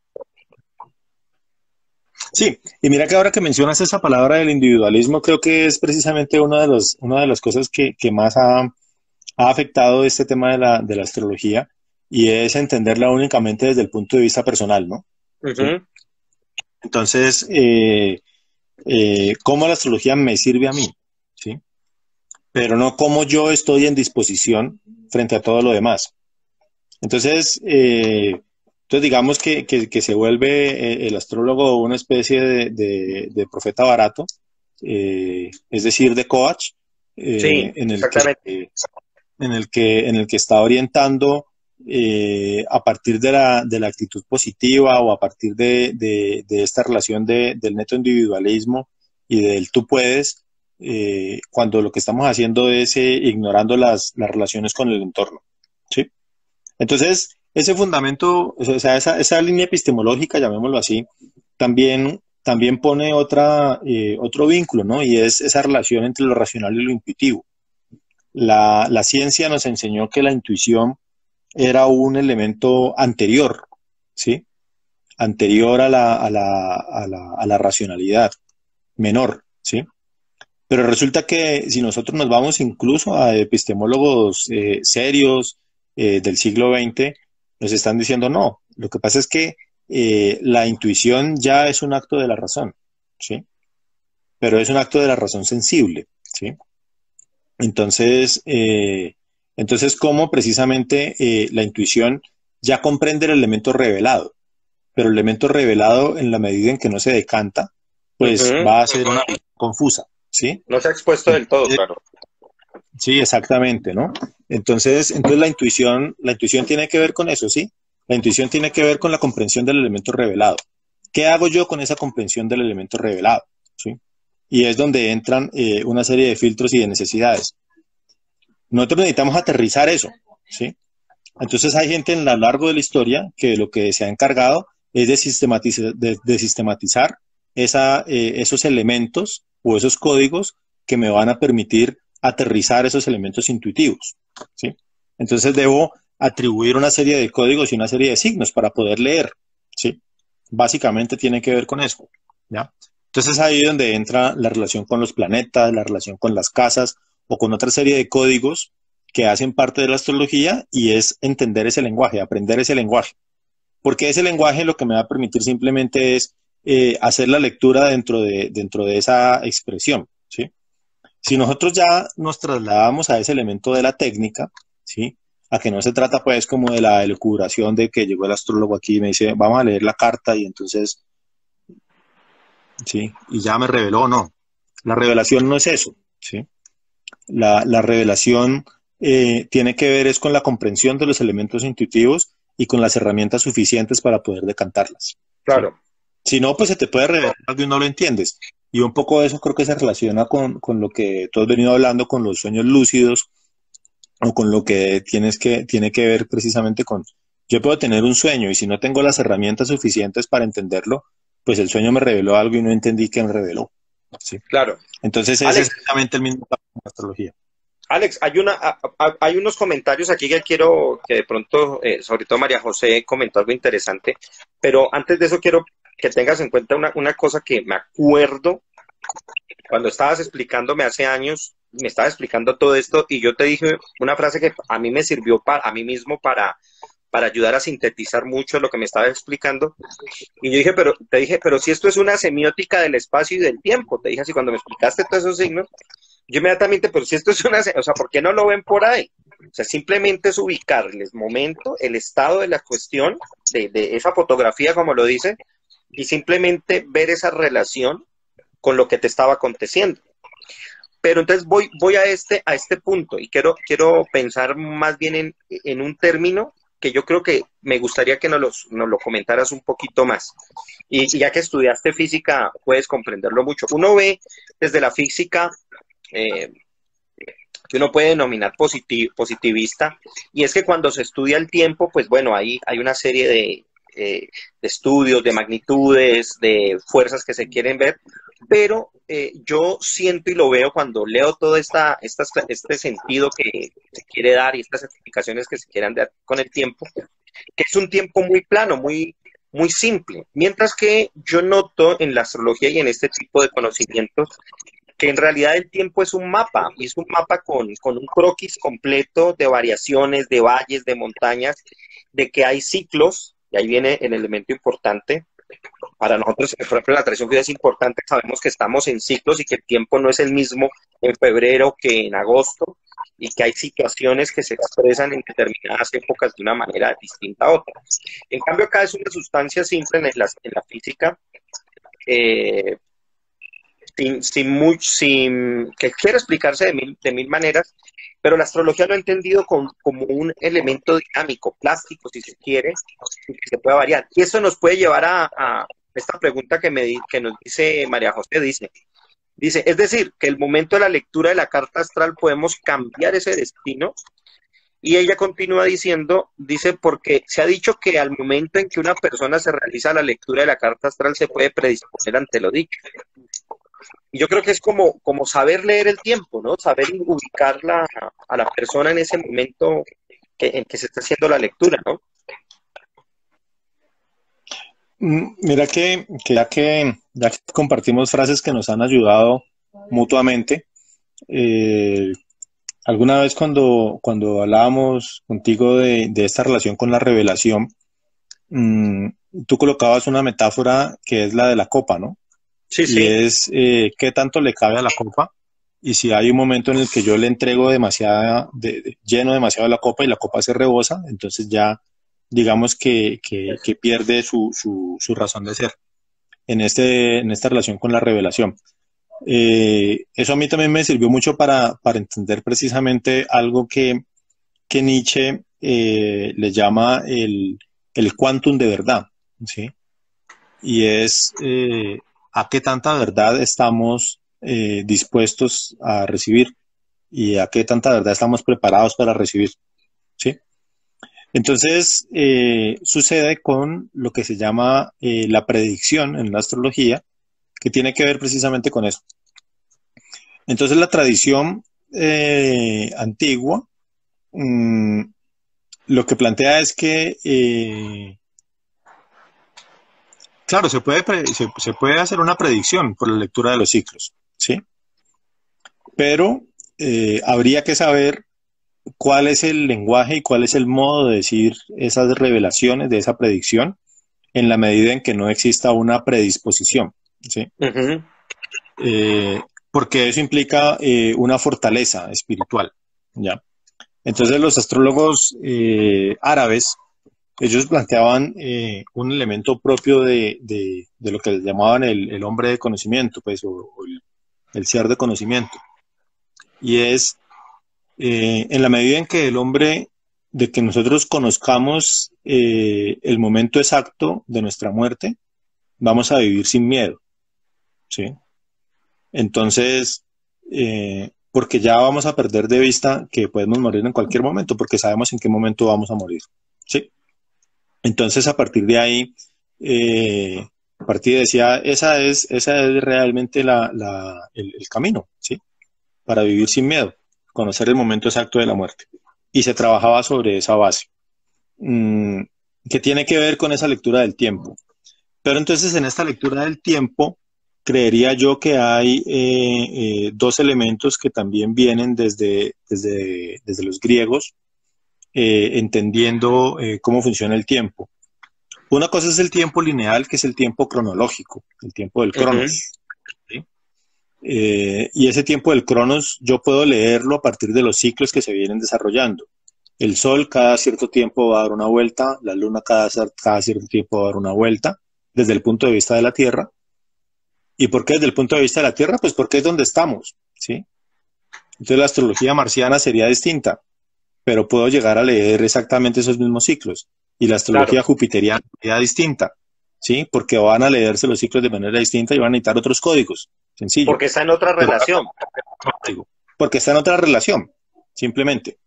sí. Y mira que ahora que mencionas esa palabra del individualismo, creo que es precisamente una de las cosas que más ha afectado este tema de la astrología y es entenderla únicamente desde el punto de vista personal, ¿no? Sí. Ujú. Entonces, cómo la astrología me sirve a mí, ¿sí? Pero no cómo yo estoy en disposición frente a todo lo demás. Entonces digamos que se vuelve el astrólogo una especie de profeta barato, es decir, de coach, Sí, en el que, exactamente. en el que está orientando a partir de la actitud positiva o a partir de esta relación del neto individualismo y del tú puedes, cuando lo que estamos haciendo es ignorando las relaciones con el entorno, ¿sí? Entonces, ese fundamento, o sea, esa línea epistemológica, llamémoslo así, también pone otro vínculo, ¿no? Y es esa relación entre lo racional y lo intuitivo. La ciencia nos enseñó que la intuición era un elemento anterior, ¿sí? Anterior a la racionalidad, menor, ¿sí? Pero resulta que si nosotros nos vamos incluso a epistemólogos serios del siglo XX, nos están diciendo no. Lo que pasa es que la intuición ya es un acto de la razón, ¿sí? Pero es un acto de la razón sensible, ¿sí? Entonces, ¿cómo precisamente la intuición ya comprende el elemento revelado? Pero el elemento revelado, en la medida en que no se decanta, pues Ujú. va a ser una visión confusa, ¿sí? No se ha expuesto del todo, claro. Sí, exactamente, ¿no? Entonces la intuición tiene que ver con eso, ¿sí? La intuición tiene que ver con la comprensión del elemento revelado. ¿Qué hago yo con esa comprensión del elemento revelado? ¿Sí? Y es donde entran una serie de filtros y de necesidades. Nosotros necesitamos aterrizar eso, ¿sí? Entonces hay gente en lo largo de la historia que lo que se ha encargado es de sistematizar esos elementos o esos códigos que me van a permitir aterrizar esos elementos intuitivos, ¿sí? Entonces debo atribuir una serie de códigos y una serie de signos para poder leer, ¿sí? Básicamente tiene que ver con eso, ¿ya? Entonces ahí es donde entra la relación con los planetas, la relación con las casas o con otra serie de códigos que hacen parte de la astrología y es entender ese lenguaje, aprender ese lenguaje. porque ese lenguaje lo que me va a permitir simplemente es hacer la lectura dentro de esa expresión, ¿sí? Si nosotros ya nos trasladamos a ese elemento de la técnica, ¿sí? A que no se trata pues como de la elucubración de que llegó el astrólogo aquí y me dice, vamos a leer la carta y entonces, ¿sí? Y ya me reveló, no. La revelación no es eso, ¿sí? La revelación tiene que ver es con la comprensión de los elementos intuitivos y con las herramientas suficientes para poder decantarlas, ¿sí? Claro. Si no, pues se te puede revelar algo y no lo entiendes. Y un poco de eso creo que se relaciona con lo que tú has venido hablando, con los sueños lúcidos, o con lo que tiene que ver precisamente con, yo puedo tener un sueño y si no tengo las herramientas suficientes para entenderlo, pues el sueño me reveló algo y no entendí qué me reveló, ¿sí? Claro. Entonces es Alex, exactamente el mismo caso con la astrología. Alex, hay unos comentarios aquí que quiero que de pronto, sobre todo María José comentó algo interesante, pero antes de eso quiero que tengas en cuenta una cosa que me acuerdo cuando estabas explicándome hace años, me estabas explicando todo esto y yo te dije una frase que a mí me sirvió a mí mismo para ayudar a sintetizar mucho lo que me estabas explicando. Y yo dije, te dije, pero si esto es una semiótica del espacio y del tiempo, te dije así cuando me explicaste todos esos signos, yo inmediatamente, pero si esto es o sea, ¿por qué no lo ven por ahí? O sea, simplemente es ubicar el momento, el estado de la cuestión, de esa fotografía, como lo dice, y simplemente ver esa relación con lo que te estaba aconteciendo. Pero entonces voy a este punto y quiero pensar más bien en un término que yo creo que me gustaría que nos lo comentaras un poquito más. Y ya que estudiaste física, puedes comprenderlo mucho. Uno ve desde la física eh, que uno puede denominar positivista, y es que cuando se estudia el tiempo, pues bueno, hay una serie de estudios, de magnitudes, de fuerzas que se quieren ver, pero yo siento y lo veo cuando leo todo este sentido que se quiere dar y estas explicaciones que se quieran dar con el tiempo, que es un tiempo muy plano, muy simple, mientras que yo noto en la astrología y en este tipo de conocimientos que en realidad el tiempo es un mapa, y es un mapa con un croquis completo de variaciones, de valles, de montañas, de que hay ciclos, y ahí viene el elemento importante. Para nosotros, por ejemplo, la tradición judía es importante, sabemos que estamos en ciclos y que el tiempo no es el mismo en febrero que en agosto, y que hay situaciones que se expresan en determinadas épocas de una manera distinta a otra. En cambio, acá es una sustancia simple en la física, eh, que quiere explicarse de mil maneras, pero la astrología lo ha entendido como un elemento dinámico, plástico, si se quiere, y que se pueda variar. Y eso nos puede llevar a esta pregunta que nos dice María José, dice, es decir, que el momento de la lectura de la carta astral podemos cambiar ese destino. Y ella continúa diciendo, dice, porque se ha dicho que al momento en que una persona se realiza la lectura de la carta astral se puede predisponer ante lo dicho. Y yo creo que es como saber leer el tiempo, ¿no? Saber ubicar a la persona en ese momento en que se está haciendo la lectura, ¿no? Mira ya que compartimos frases que nos han ayudado mutuamente, eh, alguna vez cuando hablábamos contigo de esta relación con la revelación, tú colocabas una metáfora que es la de la copa, ¿no? Sí, Y sí. es qué tanto le cabe a la copa y si hay un momento en el que yo le entrego lleno demasiado la copa y la copa se rebosa, entonces ya digamos que pierde su razón de ser en esta relación con la revelación. Eso a mí también me sirvió mucho para entender precisamente algo que Nietzsche le llama el quantum de verdad, ¿sí? Y es a qué tanta verdad estamos dispuestos a recibir y a qué tanta verdad estamos preparados para recibir, ¿sí? Entonces, sucede con lo que se llama la predicción en la astrología, que tiene que ver precisamente con eso. Entonces, la tradición antigua lo que plantea es que, claro, se puede hacer una predicción por la lectura de los ciclos, ¿sí? Pero habría que saber cuál es el lenguaje y cuál es el modo de decir esas revelaciones de esa predicción en la medida en que no exista una predisposición, ¿sí? Ujú. Porque eso implica una fortaleza espiritual, ¿ya? Entonces los astrólogos árabes, ellos planteaban un elemento propio de lo que llamaban el hombre de conocimiento, pues, o el ser de conocimiento, y es en la medida en que el hombre, de que nosotros conozcamos el momento exacto de nuestra muerte, vamos a vivir sin miedo, ¿sí? Entonces, porque ya vamos a perder de vista que podemos morir en cualquier momento, porque sabemos en qué momento vamos a morir, ¿sí? Entonces, a partir de ahí, a partir decía, esa es realmente el camino, ¿sí? Para vivir sin miedo, conocer el momento exacto de la muerte. Y se trabajaba sobre esa base, que tiene que ver con esa lectura del tiempo. Pero entonces en esta lectura del tiempo, creería yo que hay dos elementos que también vienen desde los griegos, entendiendo cómo funciona el tiempo. Una cosa es el tiempo lineal, que es el tiempo cronológico, el tiempo del Ujú. cronos, ¿sí? Y ese tiempo del cronos yo puedo leerlo a partir de los ciclos que se vienen desarrollando. El Sol cada cierto tiempo va a dar una vuelta, la Luna cada cierto tiempo va a dar una vuelta, desde el punto de vista de la Tierra. ¿Y por qué desde el punto de vista de la Tierra? Pues porque es donde estamos, ¿sí? Entonces la astrología marciana sería distinta, pero puedo llegar a leer exactamente esos mismos ciclos. Y la Claro, astrología jupiteriana sería distinta, ¿sí? Porque van a leerse los ciclos de manera distinta y van a necesitar otros códigos, sencillo. porque está en otra Pero relación. porque está en otra relación, simplemente.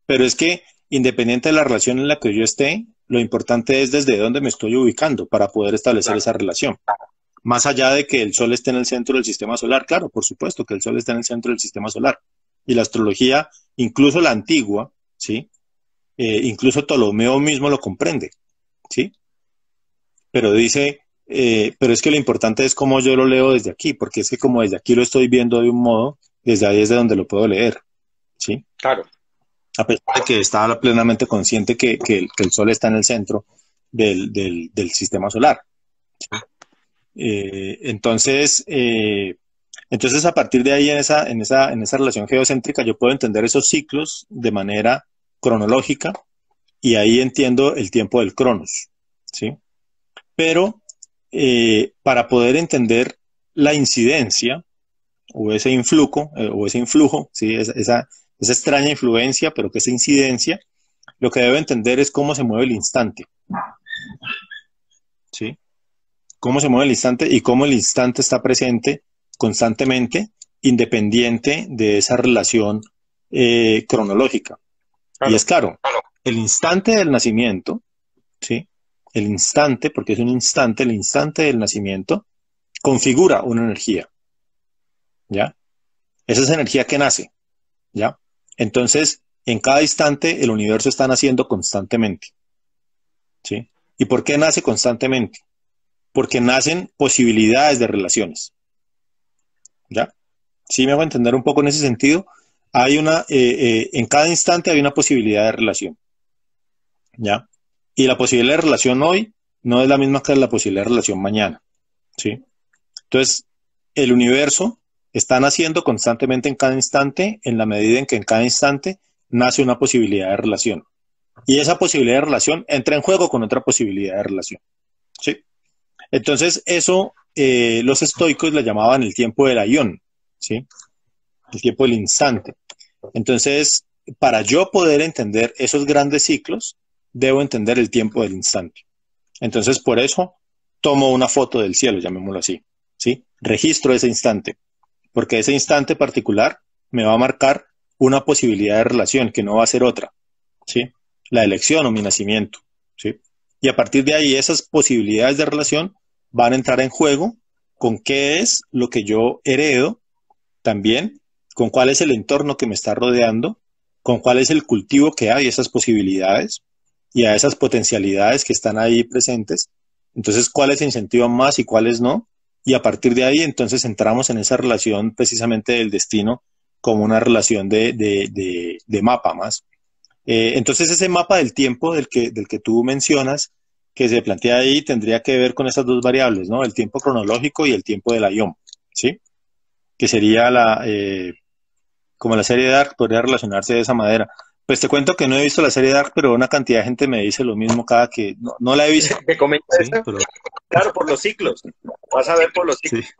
Pero es que independiente de la relación en la que yo esté, lo importante es desde dónde me estoy ubicando para poder establecer Claro. esa relación. Más allá de que el Sol esté en el centro del sistema solar, claro, por supuesto que el Sol está en el centro del sistema solar. Y la astrología, incluso la antigua, ¿sí? Incluso Ptolomeo mismo lo comprende, ¿sí? Pero dice, pero es que lo importante es cómo yo lo leo desde aquí, porque es que como desde aquí lo estoy viendo de un modo, desde ahí es de donde lo puedo leer, ¿sí? Claro. A pesar de que estaba plenamente consciente que el Sol está en el centro del sistema solar. Entonces, entonces, a partir de ahí, en esa relación geocéntrica, yo puedo entender esos ciclos de manera cronológica y ahí entiendo el tiempo del cronos, ¿sí? Pero para poder entender la incidencia o ese influjo, ¿sí? Esa extraña influencia, pero que esa incidencia, lo que debo entender es cómo se mueve el instante, ¿sí? Cómo se mueve el instante y cómo el instante está presente constantemente, independiente de esa relación cronológica. Y es Claro. claro, el instante del nacimiento, ¿sí? El instante, porque es un instante, el instante del nacimiento configura una energía, ¿ya? Esa es energía que nace, ¿ya? Entonces, en cada instante el universo está naciendo constantemente, ¿sí? ¿Y por qué nace constantemente? Porque nacen posibilidades de relaciones, ¿ya? ¿Sí me hago entender un poco en ese sentido? En cada instante hay una posibilidad de relación, ¿ya? Y la posibilidad de relación hoy no es la misma que la posibilidad de relación mañana, ¿sí? Entonces, el universo está naciendo constantemente en cada instante en la medida en que en cada instante nace una posibilidad de relación. Y esa posibilidad de relación entra en juego con otra posibilidad de relación, ¿sí? Entonces, eso los estoicos le llamaban el tiempo del aion, ¿sí? El tiempo del instante. Entonces, para yo poder entender esos grandes ciclos, debo entender el tiempo del instante. Entonces, por eso tomo una foto del cielo, llamémoslo así, ¿sí? Registro ese instante, porque ese instante particular me va a marcar una posibilidad de relación que no va a ser otra, ¿sí? La elección o mi nacimiento, ¿sí? Y a partir de ahí, esas posibilidades de relación van a entrar en juego con qué es lo que yo heredo también, con cuál es el entorno que me está rodeando, con cuál es el cultivo que hay, esas posibilidades y a esas potencialidades que están ahí presentes. Entonces, cuáles se incentivan más y cuáles no. Y a partir de ahí, entonces entramos en esa relación precisamente del destino como una relación de mapa más. Entonces ese mapa del tiempo del que tú mencionas, que se plantea ahí, tendría que ver con esas dos variables, ¿no? El tiempo cronológico y el tiempo de la IOM, ¿sí? Que sería como la serie Dark, podría relacionarse de esa manera. Pues te cuento que no he visto la serie Dark, pero una cantidad de gente me dice lo mismo cada que... No la he visto, ¿Te comenta ¿sí? esto? Pero, Claro, por los ciclos. Vas a ver por los sí. ciclos.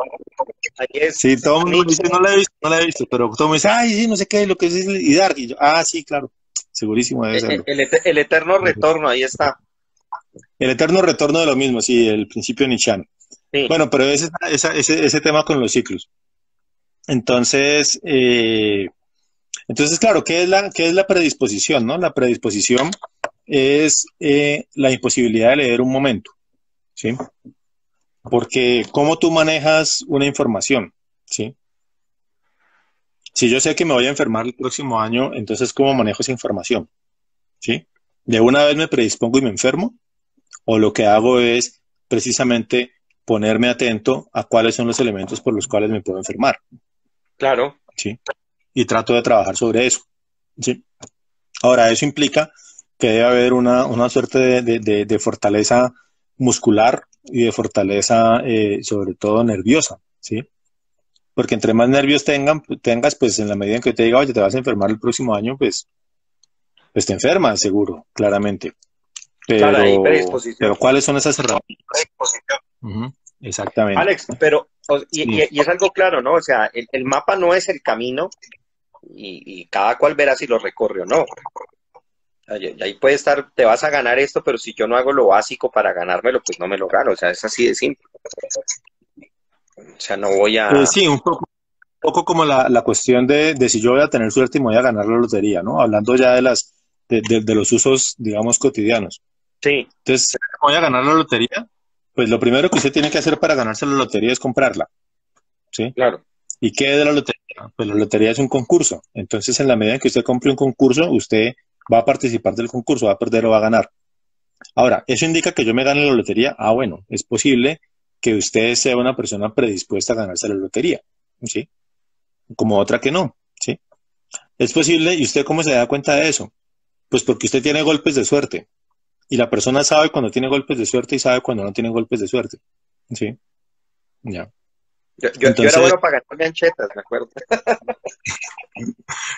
Ahí es Sí, todo el mundo me dice, no la he visto, pero todo el mundo dice, ay, sí, no sé qué, lo que es y Dark. Y yo, sí, claro, segurísimo debe serlo. el eterno retorno, ahí está. El eterno retorno de lo mismo, sí, el principio nichiano. Sí, Bueno, pero ese tema con los ciclos. Entonces, claro, qué es la predisposición, ¿no? La predisposición es la imposibilidad de leer un momento, ¿sí? Porque cómo tú manejas una información, ¿sí? Si yo sé que me voy a enfermar el próximo año, entonces ¿cómo manejo esa información? ¿Sí? ¿De una vez me predispongo y me enfermo? ¿O lo que hago es precisamente ponerme atento a cuáles son los elementos por los cuales me puedo enfermar? claro. ¿Sí? Y trato de trabajar sobre eso. ¿Sí? Ahora, eso implica que debe haber una suerte de fortaleza muscular y de fortaleza, sobre todo nerviosa, ¿sí? Porque entre más nervios tengas, pues en la medida en que te diga, oye, te vas a enfermar el próximo año, pues te enfermas, seguro, claramente. Claro, hay Pero predisposición. ¿cuáles son esas herramientas? Ujú, exactamente. Alex, pero, Sí, y es algo claro, ¿no? O sea, el mapa no es el camino y cada cual verá si lo recorre o no. O sea, y ahí puede estar, te vas a ganar esto, pero si yo no hago lo básico para ganármelo, pues no me lo gano. O sea, es así de simple. O sea, no voy a... Sí, un poco como la cuestión de si yo voy a tener suerte y me voy a ganar la lotería, ¿no? Hablando ya de los usos, digamos, cotidianos. Sí, Entonces, si voy a ganar la lotería, pues lo primero que usted tiene que hacer para ganarse la lotería es comprarla, ¿sí? claro. ¿Y qué es de la lotería? Pues la lotería es un concurso. Entonces, en la medida en que usted compre un concurso, usted va a participar del concurso, va a perder o va a ganar. Ahora, ¿eso indica que yo me gane la lotería? Bueno, es posible que usted sea una persona predispuesta a ganarse la lotería, ¿sí? Como otra que no, ¿sí? Es posible, ¿y usted cómo se da cuenta de eso? Pues porque usted tiene golpes de suerte. Y la persona sabe cuando tiene golpes de suerte y sabe cuando no tiene golpes de suerte, ¿sí? Ya. Yo era Entonces, bueno para ganar ganchetas, me acuerdo.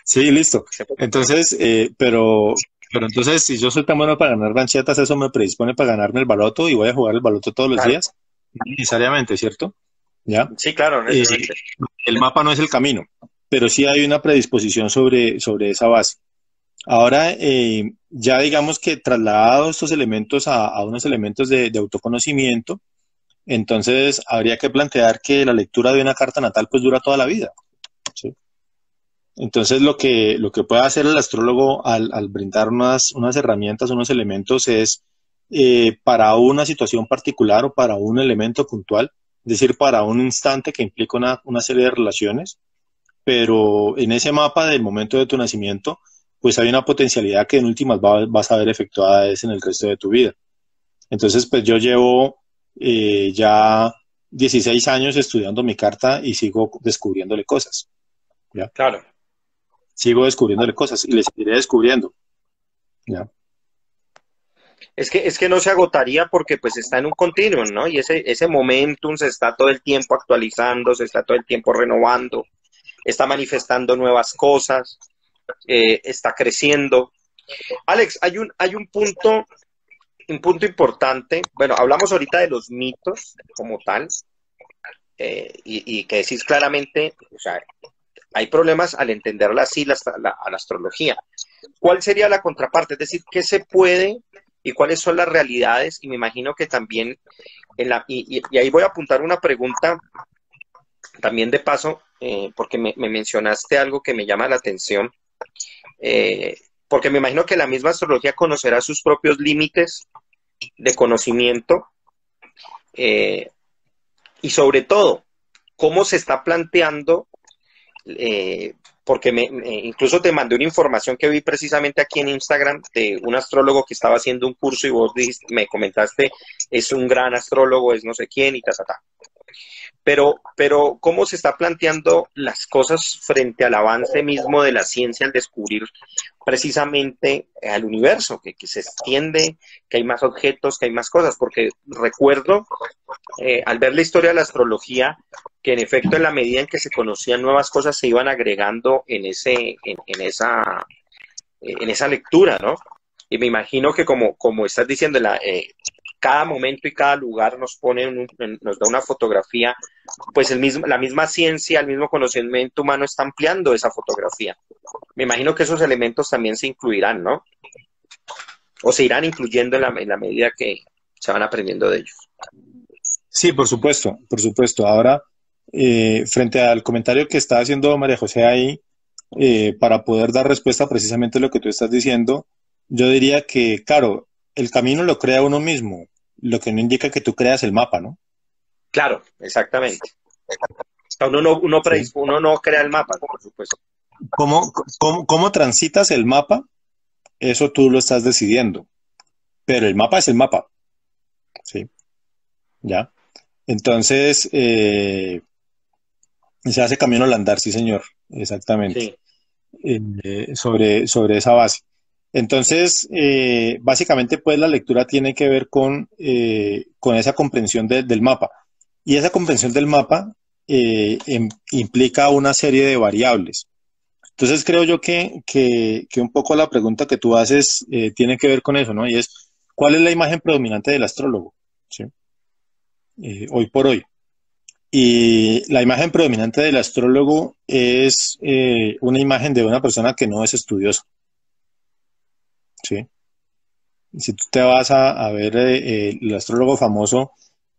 sí, listo. Entonces, pero entonces, si yo soy tan bueno para ganar ranchetas, eso me predispone para ganarme el baloto y voy a jugar el baloto todos los Claro. días. No necesariamente, ¿cierto? ¿Ya? Sí, claro, no es Eh, ese. el mapa no es el camino, pero sí hay una predisposición sobre esa base. Ahora, ya digamos que trasladados estos elementos a unos elementos de autoconocimiento, entonces habría que plantear que la lectura de una carta natal pues dura toda la vida, ¿sí? Entonces lo que puede hacer el astrólogo al brindar unas herramientas, unos elementos es para una situación particular o para un elemento puntual, es decir, para un instante que implica una serie de relaciones, pero en ese mapa del momento de tu nacimiento, pues hay una potencialidad que en últimas vas a ver efectuada es en el resto de tu vida. Entonces, pues yo llevo ya 16 años estudiando mi carta y sigo descubriéndole cosas, ¿ya? Claro. Sigo descubriéndole cosas y le seguiré descubriendo, ¿ya? Es que no se agotaría porque pues está en un continuum, ¿no? Y ese momentum se está todo el tiempo actualizando, se está todo el tiempo renovando, está manifestando nuevas cosas, está creciendo. Alex, un punto importante. Bueno, hablamos ahorita de los mitos como tal, y que decís claramente, o sea, hay problemas al entenderla así a la astrología. ¿Cuál sería la contraparte? Es decir, ¿qué se puede y cuáles son las realidades? Y me imagino que también, y ahí voy a apuntar una pregunta también de paso, porque me mencionaste algo que me llama la atención, porque me imagino que la misma astrología conocerá sus propios límites de conocimiento, eh, y sobre todo, cómo se está planteando, porque incluso te mandé una información que vi precisamente aquí en Instagram de un astrólogo que estaba haciendo un curso y vos me comentaste, es un gran astrólogo, es no sé quién y ta. pero ¿cómo se está planteando las cosas frente al avance mismo de la ciencia al descubrir precisamente al universo, que se extiende, que hay más objetos, que hay más cosas? Porque recuerdo, al ver la historia de la astrología, que en efecto en la medida en que se conocían nuevas cosas se iban agregando en esa lectura, ¿no? Y me imagino que como estás diciendo, cada momento y cada lugar nos pone nos da una fotografía, pues la misma ciencia, el mismo conocimiento humano está ampliando esa fotografía. Me imagino que esos elementos también se incluirán, ¿no? O se irán incluyendo en la medida que se van aprendiendo de ellos. Sí, por supuesto, por supuesto. Ahora, frente al comentario que está haciendo María José ahí, para poder dar respuesta precisamente a lo que tú estás diciendo, yo diría que, claro, el camino lo crea uno mismo, lo que no indica que tú creas el mapa, ¿no? Claro, exactamente. Sí. Uno no crea el mapa, por supuesto. ¿Cómo transitas el mapa? Eso tú lo estás decidiendo, pero el mapa es el mapa, ¿sí? ¿Ya? Entonces, se hace camino al andar, sí, señor, exactamente, Sí. sobre esa base. Entonces, básicamente, pues la lectura tiene que ver con esa comprensión del mapa. Y esa comprensión del mapa implica una serie de variables. Entonces, creo yo que un poco la pregunta que tú haces tiene que ver con eso, ¿no? Y es, ¿cuál es la imagen predominante del astrólogo? ¿Sí? Hoy por hoy. Y la imagen predominante del astrólogo es una imagen de una persona que no es estudiosa, ¿sí? Si tú te vas a ver el astrólogo famoso,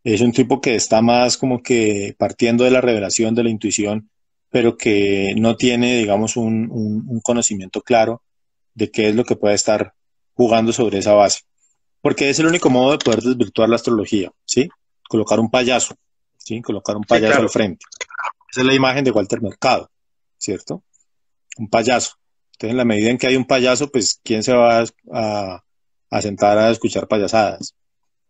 es un tipo que está más como que partiendo de la revelación, de la intuición, pero que no tiene, digamos, un conocimiento claro de qué es lo que puede estar jugando sobre esa base. Porque es el único modo de poder desvirtuar la astrología, ¿sí? Colocar un payaso, ¿sí? Colocar un Sí, payaso al claro. frente. Esa es la imagen de Walter Mercado, ¿cierto? Un payaso. Entonces, en la medida en que hay un payaso, pues, ¿quién se va a sentar a escuchar payasadas?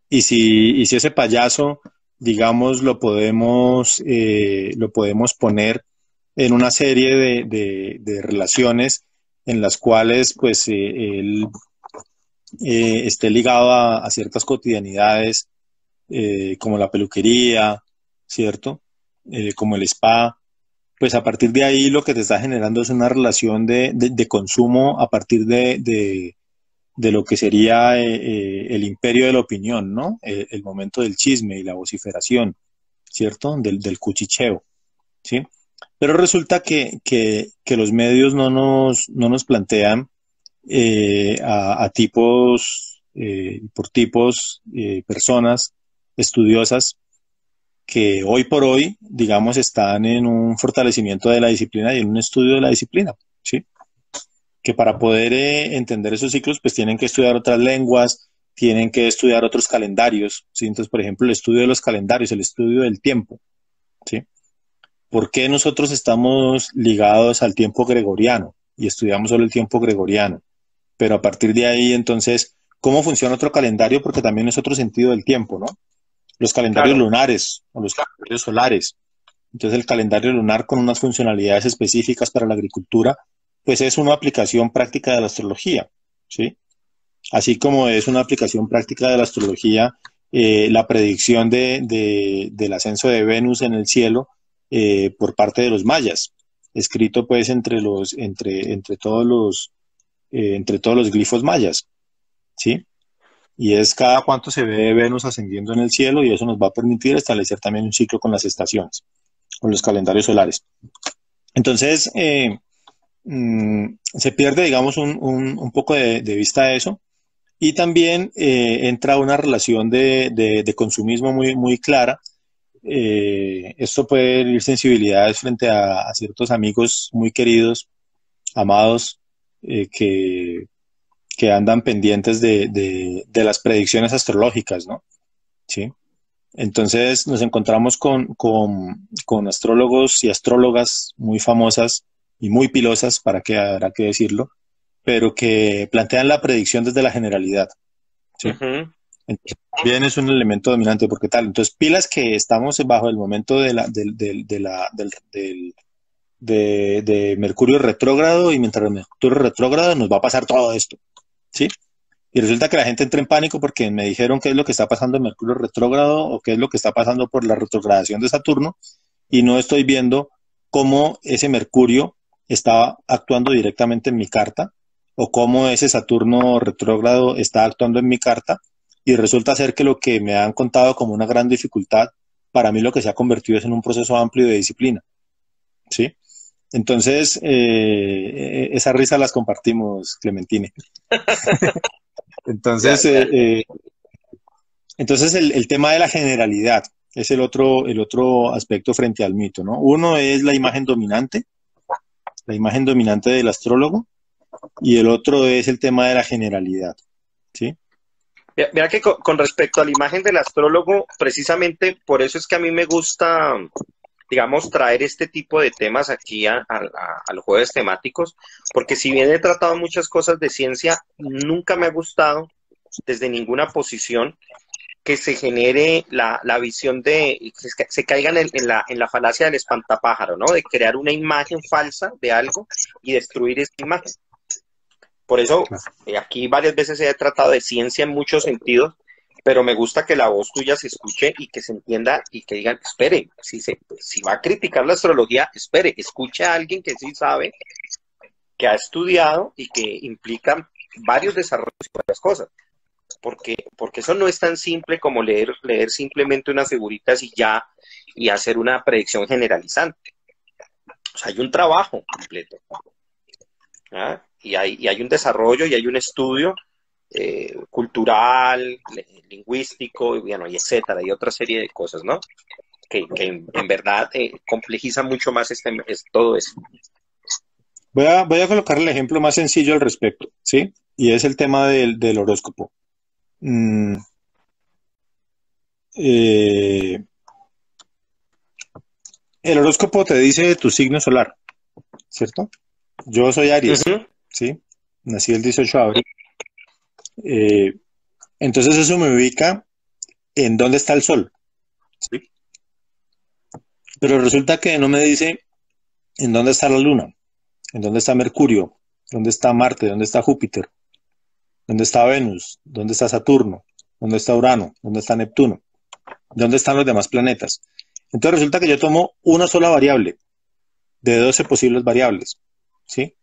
Y si ese payaso, digamos, lo podemos poner en una serie de relaciones en las cuales, pues, él esté ligado a ciertas cotidianidades, como la peluquería, ¿cierto? Como el spa, pues a partir de ahí lo que te está generando es una relación de consumo a partir de lo que sería el imperio de la opinión, ¿no? El momento del chisme y la vociferación, ¿cierto? Del cuchicheo, ¿sí? Pero resulta que los medios no nos plantean a tipos, por tipos, personas estudiosas que hoy por hoy, digamos, están en un fortalecimiento de la disciplina y en un estudio de la disciplina, ¿sí? Que para poder entender esos ciclos, pues tienen que estudiar otras lenguas, tienen que estudiar otros calendarios, ¿sí? Entonces, por ejemplo, el estudio de los calendarios, el estudio del tiempo, ¿sí? ¿Por qué nosotros estamos ligados al tiempo gregoriano y estudiamos solo el tiempo gregoriano? Pero a partir de ahí, entonces, ¿cómo funciona otro calendario? Porque también es otro sentido del tiempo, ¿no? Los calendarios Claro. lunares o los calendarios solares. Entonces, el calendario lunar con unas funcionalidades específicas para la agricultura, pues es una aplicación práctica de la astrología, ¿sí? Así como es una aplicación práctica de la astrología, la predicción del ascenso de Venus en el cielo por parte de los mayas, escrito pues entre todos los glifos mayas, ¿sí? Y es cada cuánto se ve Venus ascendiendo en el cielo y eso nos va a permitir establecer también un ciclo con las estaciones, con los calendarios solares. Entonces, se pierde, digamos, un poco de vista eso y también entra una relación de consumismo muy clara. Esto puede herir sensibilidades frente a ciertos amigos muy queridos, amados, eh, que, que andan pendientes de las predicciones astrológicas, ¿no? ¿Sí? Entonces nos encontramos con astrólogos y astrólogas muy famosas y muy pilosas, para que habrá que decirlo, pero que plantean la predicción desde la generalidad, ¿sí? Ujú. Entonces, también es un elemento dominante, porque tal, entonces pilas que estamos bajo el momento de Mercurio retrógrado, y mientras Mercurio retrógrado nos va a pasar todo esto, ¿sí? Y resulta que la gente entra en pánico porque me dijeron qué es lo que está pasando en Mercurio retrógrado o qué es lo que está pasando por la retrogradación de Saturno, y no estoy viendo cómo ese Mercurio está actuando directamente en mi carta o cómo ese Saturno retrógrado está actuando en mi carta, y resulta ser que lo que me han contado como una gran dificultad, para mí lo que se ha convertido es en un proceso amplio de disciplina, ¿sí? Entonces, esa risa las compartimos, Clementine. Entonces, Ya, ya. entonces el tema de la generalidad es el otro aspecto frente al mito, ¿no? Uno es la imagen dominante del astrólogo, y el otro es el tema de la generalidad, ¿sí? Mira que con respecto a la imagen del astrólogo, precisamente por eso es que a mí me gusta, digamos, traer este tipo de temas aquí a los jueves temáticos, porque si bien he tratado muchas cosas de ciencia, nunca me ha gustado desde ninguna posición que se genere la visión de, que se caiga en la falacia del espantapájaro, ¿no? De crear una imagen falsa de algo y destruir esa imagen. Por eso, aquí varias veces he tratado de ciencia en muchos sentidos, pero me gusta que la voz tuya se escuche y que se entienda y que digan, espere, si va a criticar la astrología, espere, escuche a alguien que sí sabe, que ha estudiado y que implica varios desarrollos y varias cosas. Porque eso no es tan simple como leer simplemente unas figuritas y ya, y hacer una predicción generalizante. O sea, hay un trabajo completo, ¿ah? Y hay un desarrollo y hay un estudio cultural, lingüístico, y, bueno, y etcétera, y otra serie de cosas, ¿no? Que en verdad complejiza mucho más todo eso. Voy a colocar el ejemplo más sencillo al respecto, ¿sí? Y es el tema del horóscopo. Mm, eh, el horóscopo te dice tu signo solar, ¿cierto? Yo soy Uh Aries, -huh. ¿sí? Nací el 18 de abril. Eh, entonces eso me ubica en dónde está el sol, ¿sí? Pero resulta que no me dice en dónde está la luna, en dónde está Mercurio, dónde está Marte, dónde está Júpiter, dónde está Venus, dónde está Saturno, dónde está Urano, dónde está Neptuno, dónde están los demás planetas. Entonces resulta que yo tomo una sola variable de 12 posibles variables, ¿sí?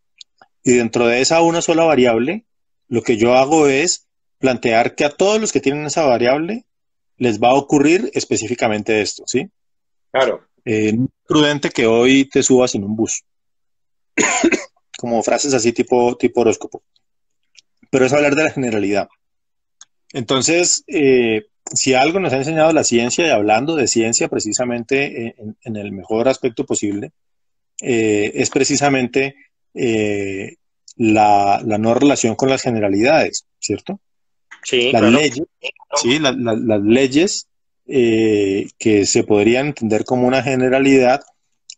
Y dentro de esa una sola variable, lo que yo hago es plantear que a todos los que tienen esa variable les va a ocurrir específicamente esto, ¿sí? Claro. No es prudente que hoy te subas en un bus, como frases así tipo horóscopo. Pero es hablar de la generalidad. Entonces, si algo nos ha enseñado la ciencia, y hablando de ciencia precisamente en el mejor aspecto posible, es precisamente la no relación con las generalidades, ¿cierto? Sí, Las claro. leyes, ¿sí? Las leyes que se podrían entender como una generalidad,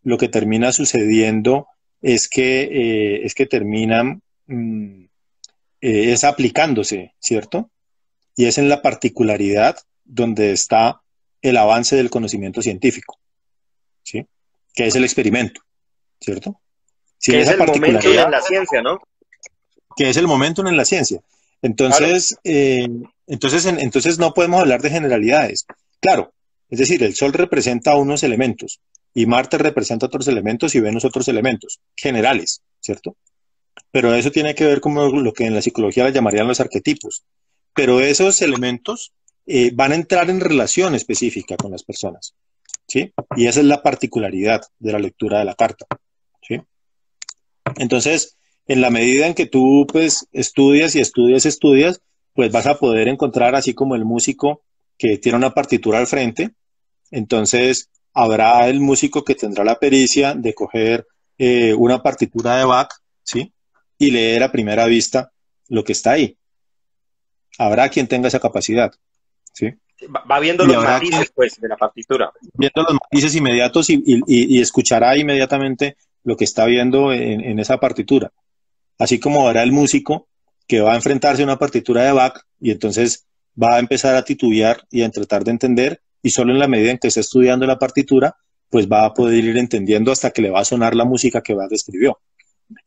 lo que termina sucediendo es que terminan es aplicándose, ¿cierto? Y es en la particularidad donde está el avance del conocimiento científico, ¿sí? Que es el experimento, ¿cierto? Sin Que es esa el momento particularidad, en la ciencia, ¿no? que es el momento en la ciencia. Claro. Entonces no podemos hablar de generalidades. Claro, es decir, el Sol representa unos elementos y Marte representa otros elementos y Venus otros elementos generales, ¿cierto? Pero eso tiene que ver con lo que en la psicología le llamarían los arquetipos. Pero esos elementos van a entrar en relación específica con las personas, ¿sí? Y esa es la particularidad de la lectura de la carta, ¿sí? Entonces, en la medida en que tú pues estudias y estudias, pues vas a poder encontrar, así como el músico que tiene una partitura al frente, entonces habrá el músico que tendrá la pericia de coger una partitura de Bach, ¿sí? Y leer a primera vista lo que está ahí. Habrá quien tenga esa capacidad, ¿sí? Va viendo Y los habrá quien, matices, pues, de la partitura. viendo los matices inmediatos, y escuchará inmediatamente lo que está viendo en esa partitura. Así como habrá el músico que va a enfrentarse a una partitura de Bach y entonces va a empezar a titubear y a tratar de entender, y solo en la medida en que esté estudiando la partitura, pues va a poder ir entendiendo hasta que le va a sonar la música que Bach escribió.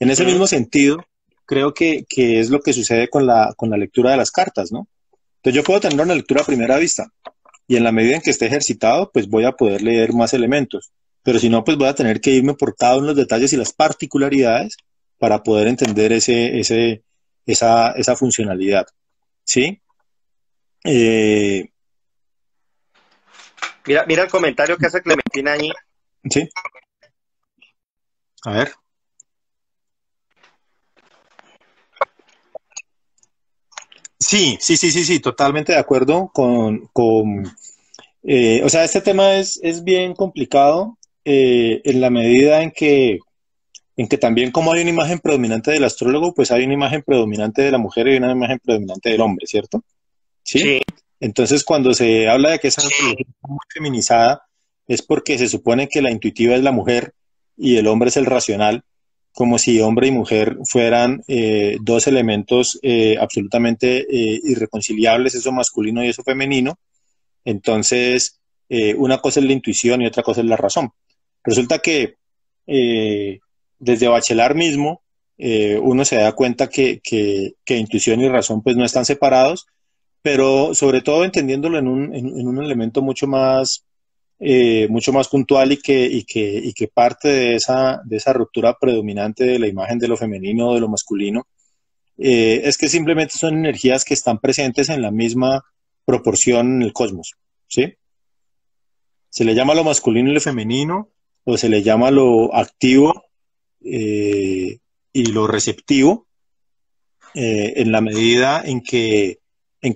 En ese mismo sentido, creo que es lo que sucede con la lectura de las cartas, ¿no? Entonces yo puedo tener una lectura a primera vista, y en la medida en que esté ejercitado, pues voy a poder leer más elementos. Pero si no, pues voy a tener que irme por cada uno de los detalles y las particularidades para poder entender esa funcionalidad. ¿Sí? Eh, Mira el comentario que hace Clementina ahí. sí. A ver. Sí, totalmente de acuerdo o sea, este tema es bien complicado en la medida en que también como hay una imagen predominante del astrólogo, pues hay una imagen predominante de la mujer y una imagen predominante del hombre, ¿cierto? ¿Sí? Sí. Entonces, cuando se habla de que esa astrología está muy feminizada, es porque se supone que la intuitiva es la mujer y el hombre es el racional, como si hombre y mujer fueran dos elementos absolutamente irreconciliables, eso masculino y eso femenino. Entonces, una cosa es la intuición y otra cosa es la razón. Resulta que desde Bachelard mismo, uno se da cuenta que intuición y razón pues no están separados, pero sobre todo entendiéndolo en un elemento mucho más puntual y que parte de esa ruptura predominante de la imagen de lo femenino o de lo masculino, es que simplemente son energías que están presentes en la misma proporción en el cosmos, ¿sí? Se le llama lo masculino y lo femenino, o se le llama lo activo y lo receptivo, en la medida en que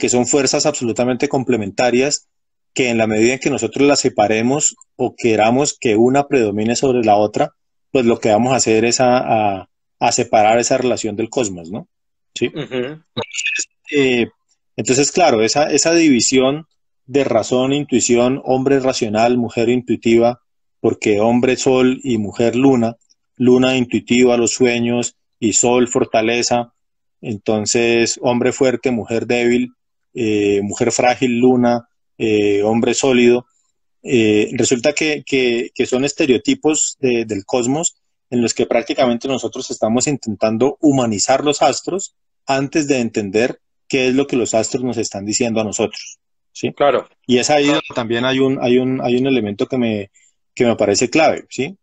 son fuerzas absolutamente complementarias, que en la medida en que nosotros las separemos o queramos que una predomine sobre la otra, pues lo que vamos a hacer es a separar esa relación del cosmos, ¿no? ¿Sí? Eh, entonces, claro, esa división de razón, intuición, hombre racional, mujer intuitiva, porque hombre sol y mujer luna, luna intuitiva, los sueños, y sol fortaleza, entonces hombre fuerte, mujer débil, mujer frágil, luna, hombre sólido. Resulta que son estereotipos del cosmos en los que prácticamente nosotros estamos intentando humanizar los astros antes de entender qué es lo que los astros nos están diciendo a nosotros, ¿sí? Claro. Y es ahí donde también hay un elemento que me parece clave, ¿sí?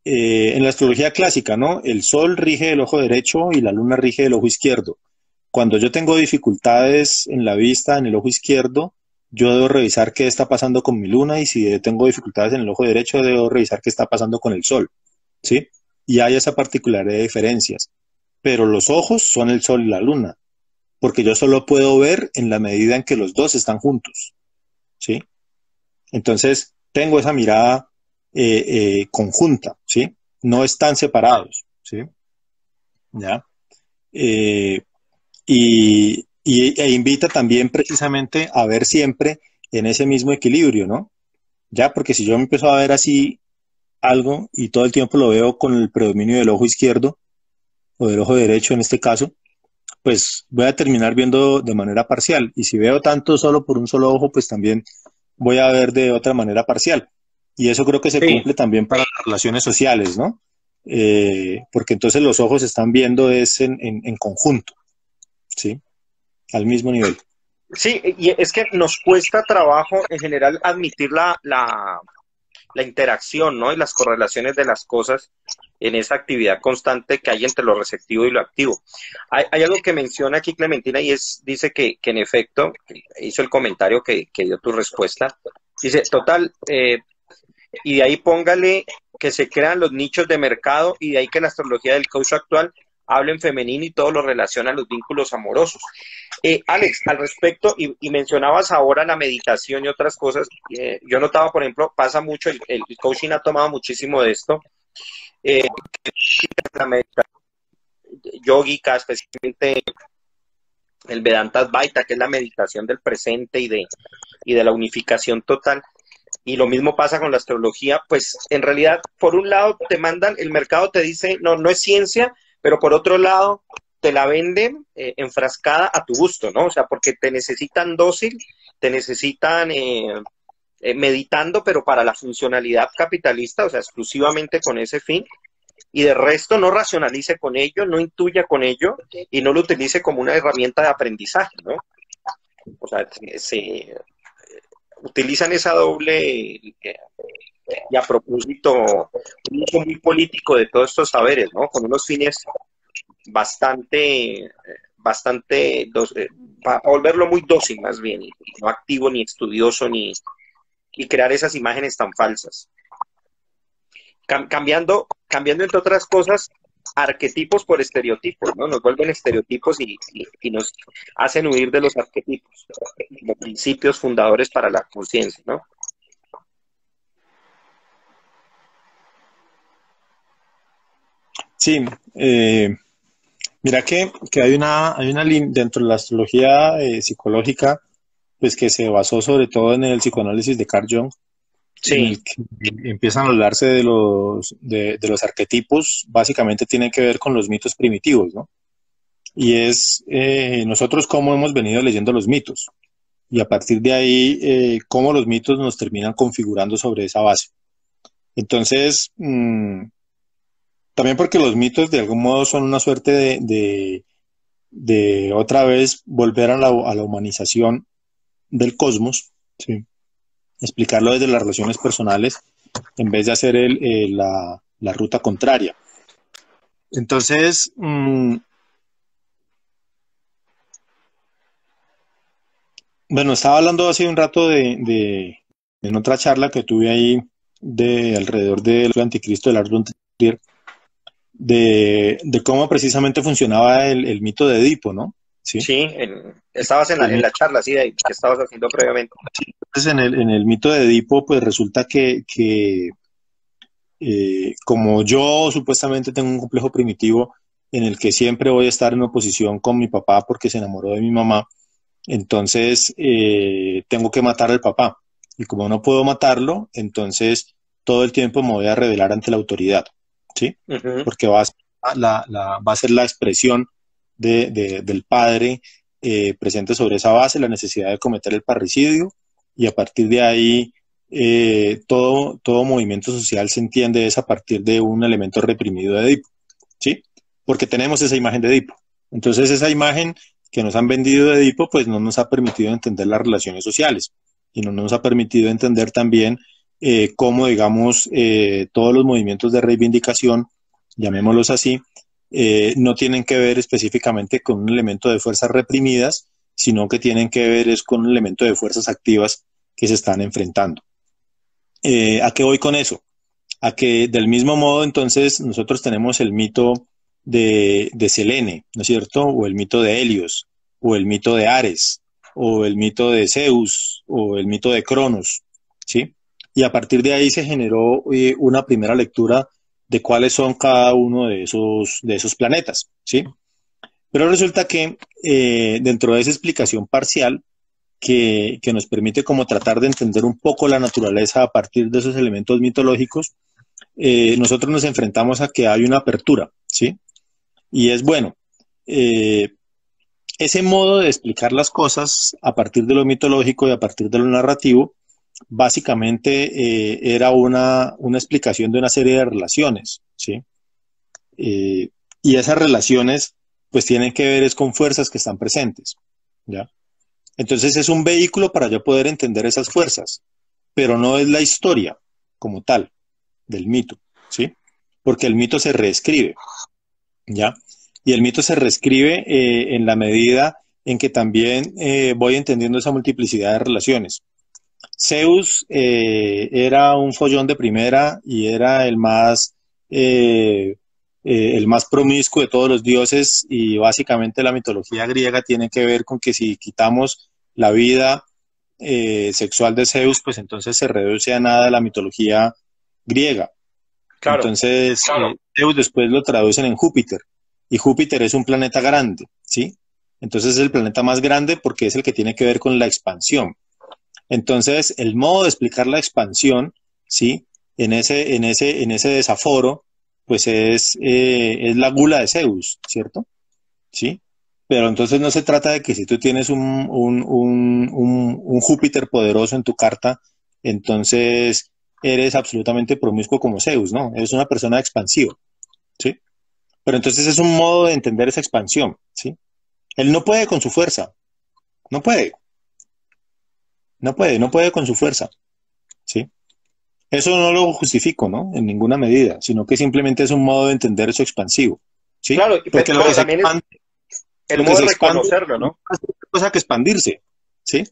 En la astrología clásica, ¿no? El sol rige el ojo derecho y la luna rige el ojo izquierdo. Cuando yo tengo dificultades en la vista, en el ojo izquierdo, yo debo revisar qué está pasando con mi luna, y si tengo dificultades en el ojo derecho, debo revisar qué está pasando con el sol, ¿sí? Y hay esa particularidad de diferencias. Pero los ojos son el sol y la luna, porque yo solo puedo ver en la medida en que los dos están juntos, ¿sí? Entonces, tengo esa mirada conjunta, ¿sí? No están separados, ¿sí? ¿Ya? Eh, e invita también precisamente a ver siempre en ese mismo equilibrio, ¿no? Ya, porque si yo me empiezo a ver así algo y todo el tiempo lo veo con el predominio del ojo izquierdo o del ojo derecho en este caso, pues voy a terminar viendo de manera parcial. Y si veo tanto solo por un solo ojo, pues también voy a ver de otra manera parcial. Y eso creo que se cumple también para las relaciones sociales, ¿no? Porque entonces los ojos están viendo es en conjunto, ¿sí? Al mismo nivel. Sí, y es que nos cuesta trabajo en general admitir la interacción, ¿no? Y las correlaciones de las cosas en esa actividad constante que hay entre lo receptivo y lo activo. Hay algo que menciona aquí Clementina y dice que en efecto, hizo el comentario que dio tu respuesta, dice, total, y de ahí póngale que se crean los nichos de mercado y de ahí que la astrología del coach actual hable en femenino y todo lo relaciona a los vínculos amorosos. Alex, al respecto, y mencionabas ahora la meditación y otras cosas, yo notaba, por ejemplo, pasa mucho, el coaching ha tomado muchísimo de esto, la meditación yógica, especialmente el Vedanta Advaita, que es la meditación del presente y de la unificación total. Y lo mismo pasa con la astrología, pues en realidad, por un lado te mandan, el mercado te dice, no, no es ciencia, pero por otro lado, te la venden enfrascada a tu gusto, ¿no? O sea, porque te necesitan dócil, te necesitan meditando, pero para la funcionalidad capitalista, o sea, exclusivamente con ese fin, y de resto no racionalice con ello, no intuya con ello, y no lo utilice como una herramienta de aprendizaje, ¿no? O sea, se utilizan esa doble y a propósito, un uso muy político de todos estos saberes, ¿no? Con unos fines bastante, para volverlo muy dócil más bien, y no activo ni estudioso y crear esas imágenes tan falsas. Cambiando entre otras cosas, arquetipos por estereotipos, ¿no? Nos vuelven estereotipos y nos hacen huir de los arquetipos como principios fundadores para la conciencia, ¿no? Sí, mira que hay una línea dentro de la astrología psicológica, pues que se basó sobre todo en el psicoanálisis de Carl Jung, en Sí, el que empiezan a hablarse de los arquetipos, básicamente tienen que ver con los mitos primitivos, ¿no? Y es nosotros cómo hemos venido leyendo los mitos, y a partir de ahí, cómo los mitos nos terminan configurando sobre esa base. Entonces, también porque los mitos de algún modo son una suerte de otra vez volver a la humanización del cosmos, ¿sí? Explicarlo desde las relaciones personales en vez de hacer la ruta contraria. Entonces, bueno, estaba hablando hace un rato en otra charla que tuve ahí de alrededor del anticristo de Lars von Trier, de cómo precisamente funcionaba el mito de Edipo, ¿no? Sí. sí, estabas en la charla, sí, que estabas haciendo previamente. Entonces, en el mito de Edipo, pues resulta que como yo supuestamente tengo un complejo primitivo en el que siempre voy a estar en oposición con mi papá porque se enamoró de mi mamá, entonces tengo que matar al papá. Y como no puedo matarlo, entonces todo el tiempo me voy a rebelar ante la autoridad, ¿sí? Porque va a ser la expresión del padre presente sobre esa base, la necesidad de cometer el parricidio, y a partir de ahí todo movimiento social se entiende es a partir de un elemento reprimido de Edipo, ¿sí? Porque tenemos esa imagen de Edipo. Entonces esa imagen que nos han vendido de Edipo, pues no nos ha permitido entender las relaciones sociales y no nos ha permitido entender también cómo, digamos, todos los movimientos de reivindicación, llamémoslos así, no tienen que ver específicamente con un elemento de fuerzas reprimidas, sino que tienen que ver es con un elemento de fuerzas activas que se están enfrentando. ¿A qué voy con eso? A que del mismo modo entonces nosotros tenemos el mito de Selene, ¿no es cierto? O el mito de Helios, o el mito de Ares, o el mito de Zeus, o el mito de Cronos, ¿sí? Y a partir de ahí se generó una primera lectura de cuáles son cada uno de esos planetas, ¿sí? Pero resulta que dentro de esa explicación parcial, que nos permite como tratar de entender un poco la naturaleza a partir de esos elementos mitológicos, nosotros nos enfrentamos a que hay una apertura, ¿sí? Y es bueno, eh, ese modo de explicar las cosas a partir de lo mitológico y a partir de lo narrativo, básicamente era una explicación de una serie de relaciones, ¿sí? Y esas relaciones pues tienen que ver es con fuerzas que están presentes, ¿ya? Entonces es un vehículo para yo poder entender esas fuerzas, pero no es la historia como tal del mito, ¿sí? Porque el mito se reescribe, ¿ya? Y el mito se reescribe en la medida en que también voy entendiendo esa multiplicidad de relaciones. Zeus era un follón de primera y era el más promiscuo de todos los dioses, y básicamente la mitología griega tiene que ver con que si quitamos la vida sexual de Zeus, pues entonces se reduce a nada la mitología griega. Claro, Entonces, Zeus después lo traducen en Júpiter, y Júpiter es un planeta grande, ¿sí? Entonces es el planeta más grande porque es el que tiene que ver con la expansión. Entonces, el modo de explicar la expansión, ¿sí? En ese desaforo, pues es la gula de Zeus, ¿cierto? ¿sí? Pero entonces no se trata de que si tú tienes un Júpiter poderoso en tu carta, entonces eres absolutamente promiscuo como Zeus, ¿no? Eres una persona expansiva, ¿sí? Pero entonces es un modo de entender esa expansión, ¿sí? Él no puede con su fuerza, no puede, no puede con su fuerza, ¿sí? Eso no lo justifico, ¿no? En ninguna medida, sino que simplemente es un modo de entender eso expansivo, ¿sí? Claro, Porque pero también es el lo que modo se de expande reconocerlo, no ¿no? es otra cosa que expandirse, ¿sí?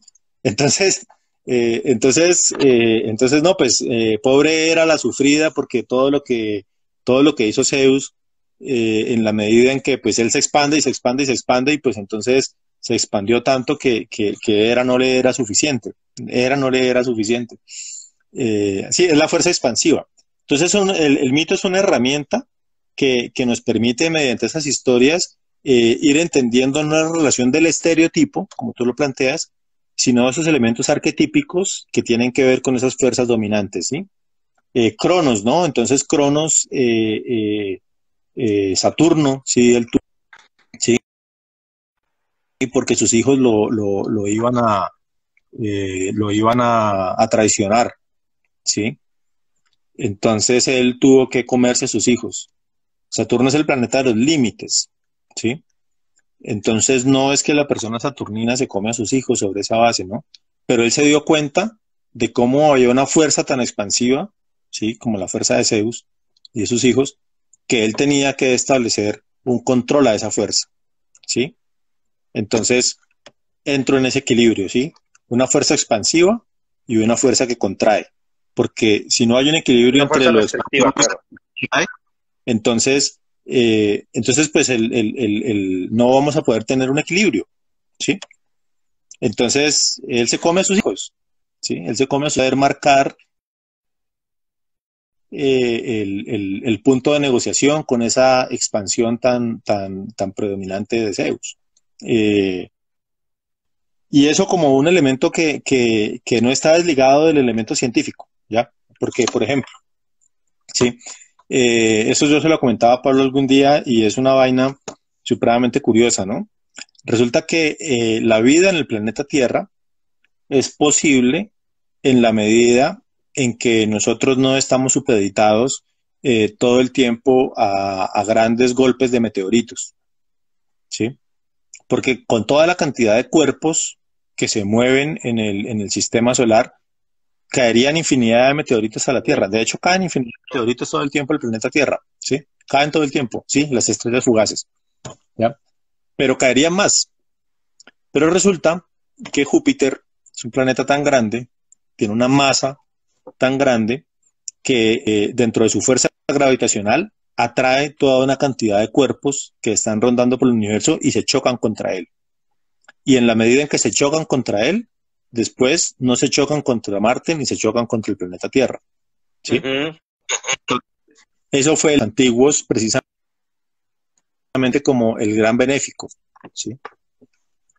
Entonces, entonces no, pues pobre era la sufrida porque todo lo que hizo Zeus, en la medida en que pues él se expande y se expande y se expande y pues entonces se expandió tanto que era no le era suficiente, era no le era suficiente. Sí, es la fuerza expansiva. Entonces el mito es una herramienta que nos permite mediante esas historias ir entendiendo no la relación del estereotipo, como tú lo planteas, sino esos elementos arquetípicos que tienen que ver con esas fuerzas dominantes, ¿sí? Cronos, ¿no? Entonces Cronos, Saturno, ¿sí? ¿Sí? Porque sus hijos lo iban a traicionar, ¿sí? Entonces él tuvo que comerse a sus hijos. Saturno es el planeta de los límites, ¿sí? Entonces no es que la persona saturnina se come a sus hijos sobre esa base, ¿no? Pero él se dio cuenta de cómo había una fuerza tan expansiva, ¿sí? Como la fuerza de Zeus y de sus hijos, que él tenía que establecer un control a esa fuerza, ¿sí? Entonces entro en ese equilibrio, ¿sí? Una fuerza expansiva y una fuerza que contrae, porque si no hay un equilibrio Una entre fuerza lo expansivo restrictiva, claro. y lo que contrae, entonces, pues no vamos a poder tener un equilibrio, ¿sí? Entonces, él se come a sus hijos, ¿sí? Él se come a poder marcar el punto de negociación con esa expansión tan predominante de Zeus. Eh, y eso como un elemento que no está desligado del elemento científico, ¿ya? Porque, por ejemplo, ¿sí? Eso yo se lo comentaba a Pablo algún día y es una vaina supremamente curiosa, ¿no? Resulta que la vida en el planeta Tierra es posible en la medida en que nosotros no estamos supeditados todo el tiempo a grandes golpes de meteoritos, ¿sí? Porque con toda la cantidad de cuerpos que se mueven en el sistema solar, caerían infinidad de meteoritos a la Tierra. De hecho, caen infinidad de meteoritos todo el tiempo al planeta Tierra, ¿sí? Caen todo el tiempo, ¿sí? Las estrellas fugaces, ¿ya? Pero caerían más. Pero resulta que Júpiter es un planeta tan grande, tiene una masa tan grande, que dentro de su fuerza gravitacional atrae toda una cantidad de cuerpos que están rondando por el universo y se chocan contra él. Y en la medida en que se chocan contra él, después no se chocan contra Marte ni se chocan contra el planeta Tierra, ¿sí? Ujú, Eso fue los antiguos precisamente como el gran benéfico, ¿sí?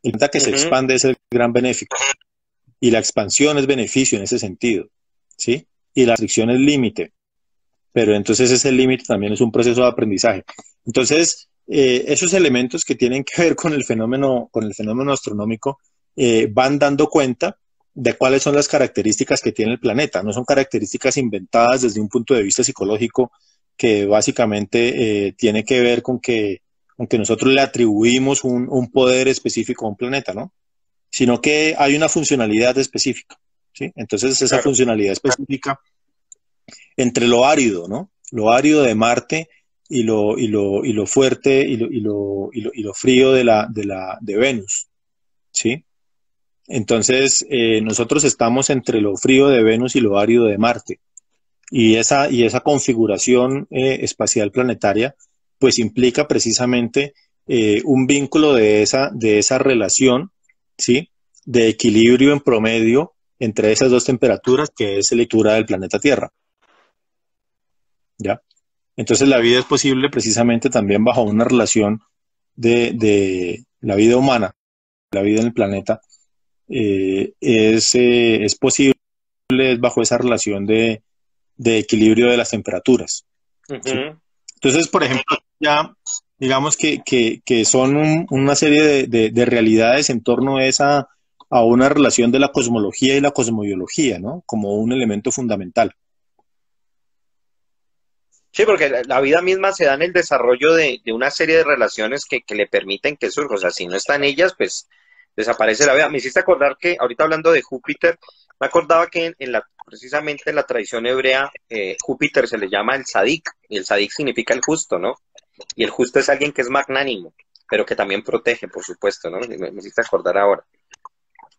El planeta que se ujú. expande es el gran benéfico y la expansión es beneficio en ese sentido, ¿sí? Y la restricción es límite, pero entonces ese límite también es un proceso de aprendizaje. Entonces, esos elementos que tienen que ver con el fenómeno astronómico, van dando cuenta de cuáles son las características que tiene el planeta. No son características inventadas desde un punto de vista psicológico que básicamente tiene que ver con que nosotros le atribuimos un poder específico a un planeta, ¿no? Sino que hay una funcionalidad específica, ¿sí? Entonces, esa Claro. funcionalidad específica entre lo árido, ¿no? Lo árido de Marte y lo fuerte y lo frío de Venus, ¿sí? Entonces, nosotros estamos entre lo frío de Venus y lo árido de Marte. Y esa configuración espacial planetaria, pues implica precisamente un vínculo de esa relación, ¿sí? De equilibrio en promedio entre esas dos temperaturas, que es la lectura del planeta Tierra, ¿ya? Entonces la vida es posible precisamente también bajo una relación de la vida humana, la vida en el planeta, es posible bajo esa relación de equilibrio de las temperaturas, ¿sí? Ujú. Entonces, por ejemplo, ya digamos que son una serie de realidades en torno a a una relación de la cosmología y la cosmobiología, ¿no? Como un elemento fundamental. Sí, porque la vida misma se da en el desarrollo de una serie de relaciones que le permiten que surja. O sea, si no están ellas, pues desaparece la vida. Me hiciste acordar que, ahorita hablando de Júpiter, me acordaba que precisamente en la tradición hebrea, Júpiter se le llama el Sadik, y el Sadik significa el justo, ¿no? Y el justo es alguien que es magnánimo, pero que también protege, por supuesto, ¿no? Me hiciste acordar ahora.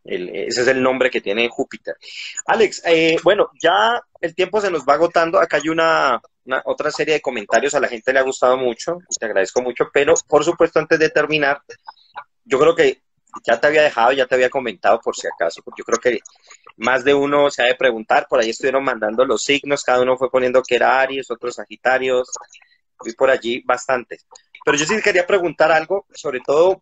Ese es el nombre que tiene Júpiter. Alex, bueno, ya el tiempo se nos va agotando. Acá hay otra serie de comentarios, a la gente le ha gustado mucho, te agradezco mucho, pero por supuesto antes de terminar, yo creo que ya te había dejado, ya te había comentado por si acaso, porque yo creo que más de uno se ha de preguntar, por ahí estuvieron mandando los signos, cada uno fue poniendo que era Aries, otros Sagitarios, vi por allí bastantes. Pero yo sí quería preguntar algo, sobre todo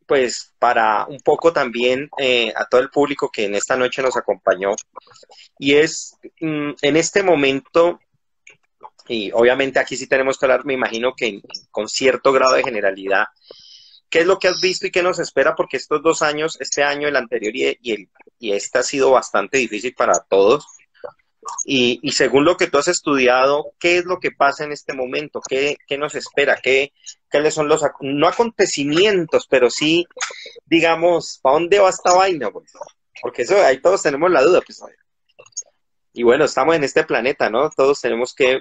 pues para un poco también a todo el público que en esta noche nos acompañó, y es en este momento, y obviamente aquí sí tenemos que hablar, me imagino que con cierto grado de generalidad, ¿qué es lo que has visto y qué nos espera? Porque estos 2 años, este año, el anterior y este ha sido bastante difícil para todos. Y según lo que tú has estudiado, ¿qué es lo que pasa en este momento? ¿Qué nos espera? ¿Qué son los, no acontecimientos, pero sí, digamos, ¿para dónde va esta vaina? Pues? Porque eso, ahí todos tenemos la duda. Pues. Y bueno, estamos en este planeta, ¿no? Todos tenemos que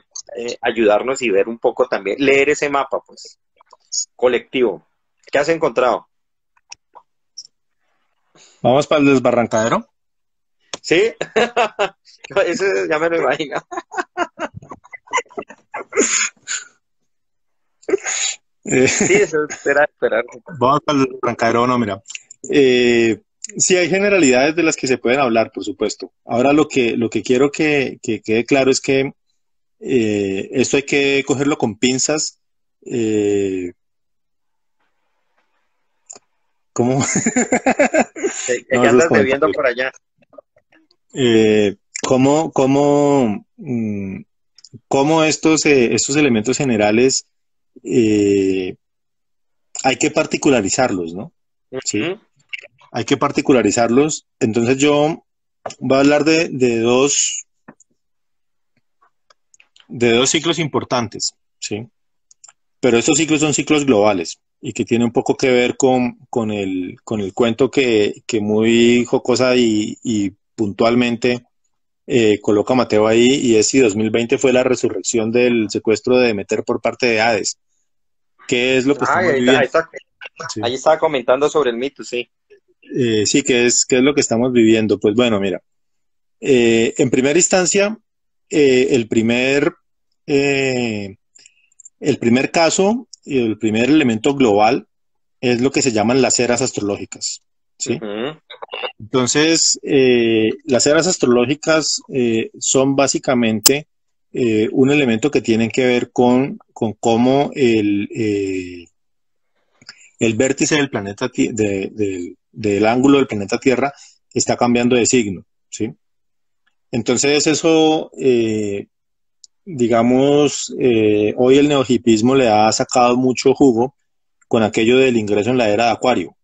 ayudarnos y ver un poco también, leer ese mapa, pues, colectivo. ¿Qué has encontrado? Vamos para el desbarrancadero. ¿Sí? Eso ya me lo imagino. Sí, eso era esperar. Vamos para el desbarrancadero, no, mira. Sí hay generalidades de las que se pueden hablar, por supuesto. Ahora lo que quiero que quede claro es que esto hay que cogerlo con pinzas. ¿Cómo? ¿Qué No, esos andas bebiendo comentarios. por allá? ¿Cómo cómo estos elementos generales eh, hay que particularizarlos, ¿no? Sí, Ujú. hay que particularizarlos. Entonces yo voy a hablar de dos ciclos importantes, ¿sí? Pero estos ciclos son ciclos globales y que tiene un poco que ver con el cuento que muy jocosa y puntualmente coloca Mateo ahí, y es si 2020 fue la resurrección del secuestro de Demeter por parte de Hades. ¿Qué es lo que Ah, estamos viviendo? Sí, ahí estaba comentando sobre el mito, sí. sí, qué es lo que estamos viviendo? Pues bueno, mira, en primera instancia, eh, el primer, eh, el primer caso y el primer elemento global es lo que se llaman las eras astrológicas, ¿sí? Ujú. Entonces, las eras astrológicas son básicamente un elemento que tiene que ver con cómo el vértice del planeta, del ángulo del planeta Tierra está cambiando de signo, ¿sí? Entonces, eso, digamos, hoy el neohipismo le ha sacado mucho jugo con aquello del ingreso en la era de Acuario,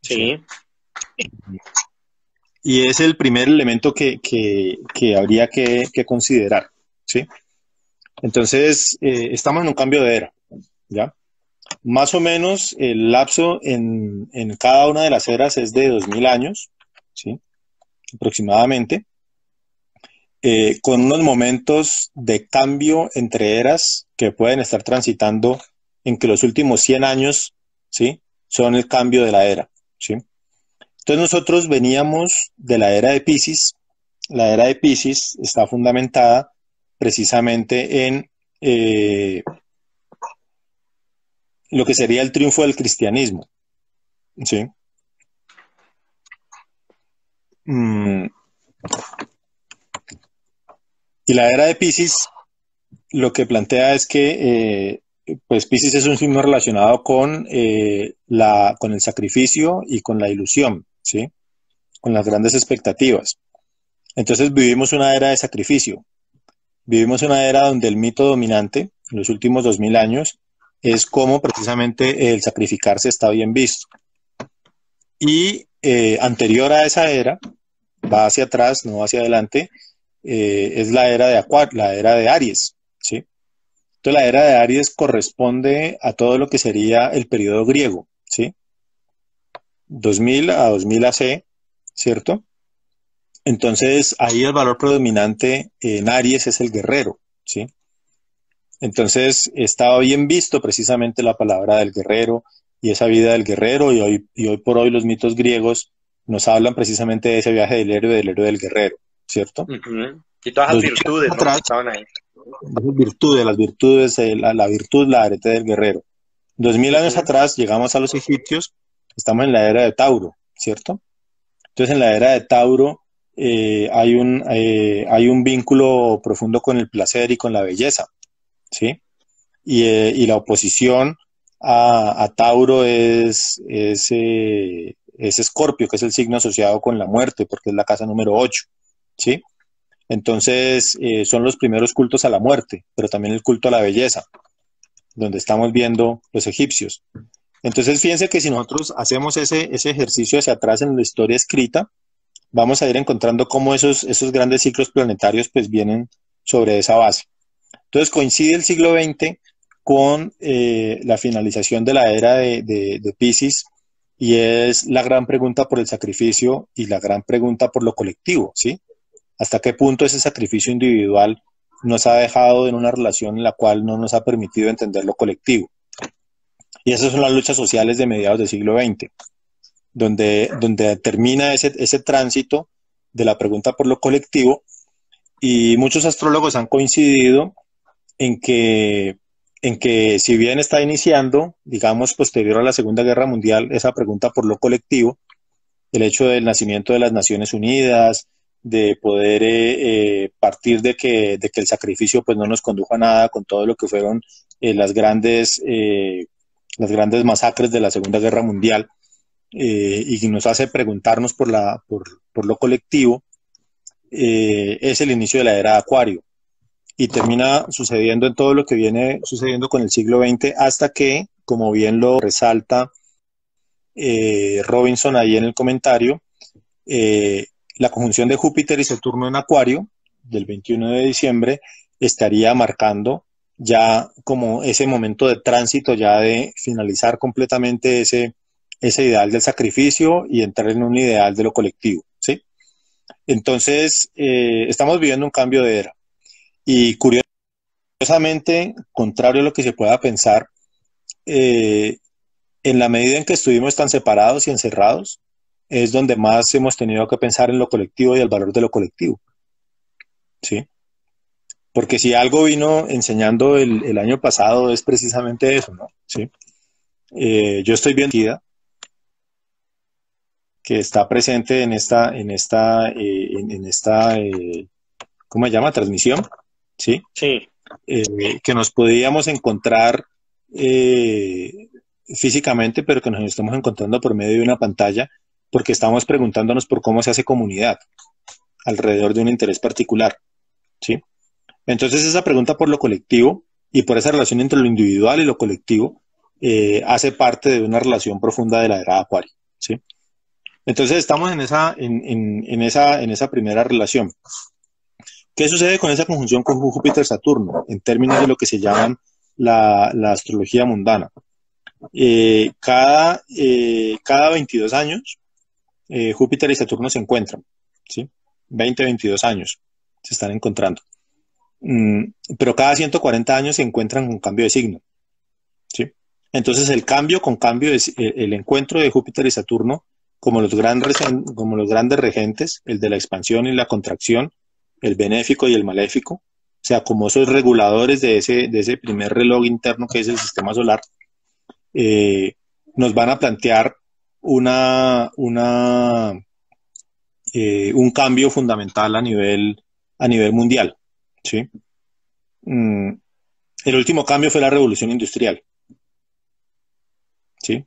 ¿sí? Sí. Y es el primer elemento que habría que considerar, ¿sí? Entonces, estamos en un cambio de era, ¿ya? Más o menos el lapso en cada una de las eras es de 2000 años, ¿sí? Aproximadamente, con unos momentos de cambio entre eras que pueden estar transitando en que los últimos 100 años, ¿sí? Son el cambio de la era, ¿sí? Entonces nosotros veníamos de la era de Piscis. La era de Piscis está fundamentada precisamente en lo que sería el triunfo del cristianismo, ¿sí? Mm, y la era de Piscis lo que plantea es que pues Piscis es un signo relacionado con el sacrificio y con la ilusión, ¿sí? Con las grandes expectativas. Entonces vivimos una era de sacrificio, vivimos una era donde el mito dominante, en los últimos 2000 años, es cómo precisamente el sacrificarse está bien visto. Y anterior a esa era, va hacia atrás, no hacia adelante, es la era de Acuario, la era de Aries, ¿sí? Entonces la era de Aries corresponde a todo lo que sería el periodo griego, ¿sí? 2000 a 2000 AC, ¿cierto? Entonces ahí el valor predominante en Aries es el guerrero, ¿sí? Entonces estaba bien visto precisamente la palabra del guerrero y esa vida del guerrero y hoy por hoy los mitos griegos nos hablan precisamente de ese viaje del héroe del guerrero, ¿cierto? Ujú. Y todas las 2000 virtudes, años ¿no? Que atrás, estaban ahí. las virtudes, la virtud, la arete del guerrero. 2000 años Ujú. atrás llegamos a los egipcios, estamos en la era de Tauro, ¿cierto? Entonces en la era de Tauro hay un vínculo profundo con el placer y con la belleza, ¿sí? Y la oposición a Tauro es Escorpio, que es el signo asociado con la muerte, porque es la casa número 8, ¿sí? Entonces son los primeros cultos a la muerte, pero también el culto a la belleza, donde estamos viendo los egipcios. Entonces fíjense que si nosotros hacemos ese ejercicio hacia atrás en la historia escrita, vamos a ir encontrando cómo esos grandes ciclos planetarios pues vienen sobre esa base. Entonces coincide el siglo XX con la finalización de la era de Piscis y es la gran pregunta por el sacrificio y la gran pregunta por lo colectivo, ¿sí? ¿Hasta qué punto ese sacrificio individual nos ha dejado en una relación en la cual no nos ha permitido entender lo colectivo? Y esas son las luchas sociales de mediados del siglo XX, donde termina ese tránsito de la pregunta por lo colectivo y muchos astrólogos han coincidido en que, en que si bien está iniciando, digamos, posterior a la Segunda Guerra Mundial, esa pregunta por lo colectivo, el hecho del nacimiento de las Naciones Unidas, de poder partir de que el sacrificio pues no nos condujo a nada con todo lo que fueron las grandes masacres de la Segunda Guerra Mundial y nos hace preguntarnos por lo colectivo, es el inicio de la era de Acuario y termina sucediendo en todo lo que viene sucediendo con el siglo XX hasta que, como bien lo resalta Robinson ahí en el comentario, eh, la conjunción de Júpiter y Saturno en Acuario del 21 de diciembre estaría marcando ya como ese momento de tránsito, ya de finalizar completamente ese ideal del sacrificio y entrar en un ideal de lo colectivo, ¿sí? Entonces, estamos viviendo un cambio de era. Y curiosamente, contrario a lo que se pueda pensar, eh, en la medida en que estuvimos tan separados y encerrados, es donde más hemos tenido que pensar en lo colectivo y el valor de lo colectivo, ¿sí? Porque si algo vino enseñando el año pasado es precisamente eso, ¿no? ¿Sí? Yo estoy viendo que está presente en esta ¿cómo se llama? Transmisión, ¿sí? Sí. Que nos podíamos encontrar eh, físicamente, pero que nos estamos encontrando por medio de una pantalla, porque estamos preguntándonos por cómo se hace comunidad alrededor de un interés particular, ¿sí? Entonces esa pregunta por lo colectivo y por esa relación entre lo individual y lo colectivo hace parte de una relación profunda de la era de Acuario, ¿sí? Entonces estamos en esa primera relación. ¿Qué sucede con esa conjunción con Júpiter-Saturno en términos de lo que se llaman la astrología mundana? Cada 22 años, Júpiter y Saturno se encuentran, ¿sí? 22 años se están encontrando. Pero cada 140 años se encuentran con cambio de signo, ¿sí? Entonces el cambio con cambio es el encuentro de Júpiter y Saturno como los grandes regentes, el de la expansión y la contracción, el benéfico y el maléfico, o sea, como esos reguladores de ese primer reloj interno que es el sistema solar, eh, nos van a plantear una un cambio fundamental a nivel mundial, ¿sí? Mm, el último cambio fue la revolución industrial, ¿sí?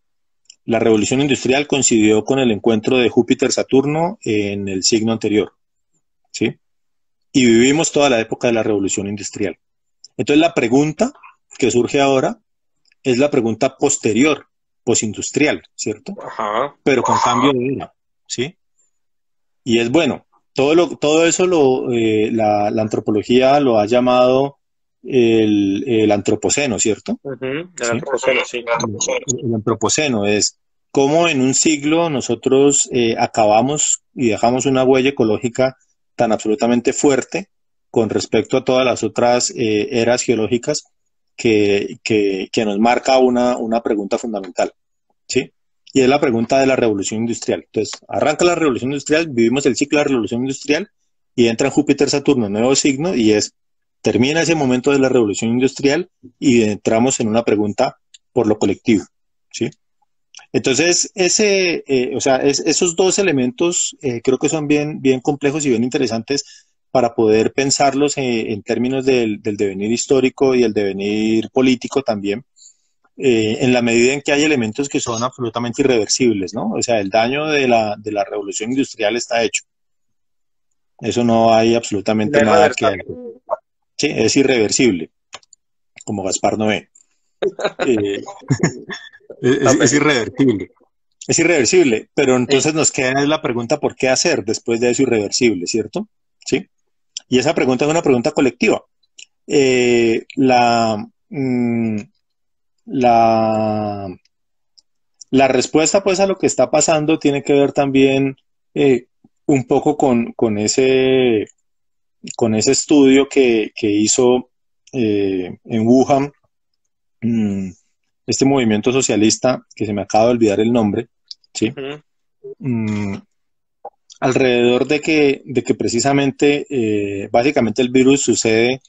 La revolución industrial coincidió con el encuentro de Júpiter-Saturno en el signo anterior, ¿sí? Y vivimos toda la época de la revolución industrial. Entonces la pregunta que surge ahora es la pregunta posterior, posindustrial, ¿cierto? Ajá. Pero con cambio de era, ¿sí? Y es bueno, todo eso la antropología lo ha llamado el antropoceno, ¿cierto? Ujú. El ¿Sí? antropoceno, sí. El antropoceno es cómo en un siglo nosotros acabamos y dejamos una huella ecológica tan absolutamente fuerte con respecto a todas las otras eras geológicas que nos marca una pregunta fundamental, ¿sí? Y es la pregunta de la revolución industrial. Entonces, arranca la revolución industrial, vivimos el ciclo de la revolución industrial y entra en Júpiter-Saturno, nuevo signo, y termina ese momento de la revolución industrial y entramos en una pregunta por lo colectivo, ¿sí? Entonces, esos dos elementos creo que son bien complejos y bien interesantes para poder pensarlos en términos del devenir histórico y el devenir político también, en la medida en que hay elementos que son absolutamente irreversibles, ¿no? O sea, el daño de la revolución industrial está hecho. Eso no hay absolutamente La nada que irreversible. hacer. Sí, es irreversible, como Gaspar Noé. Eh, La es película. irreversible. Es irreversible, pero Sí. entonces nos queda la pregunta ¿por qué hacer después de eso irreversible, cierto? ¿Sí? Y esa pregunta es una pregunta colectiva. Eh, la, mm, la, la respuesta pues a lo que está pasando tiene que ver también un poco con ese estudio que hizo en Wuhan mm, este movimiento socialista, que se me acaba de olvidar el nombre, ¿sí? Ujú. Mm, alrededor de que precisamente, básicamente el virus sucede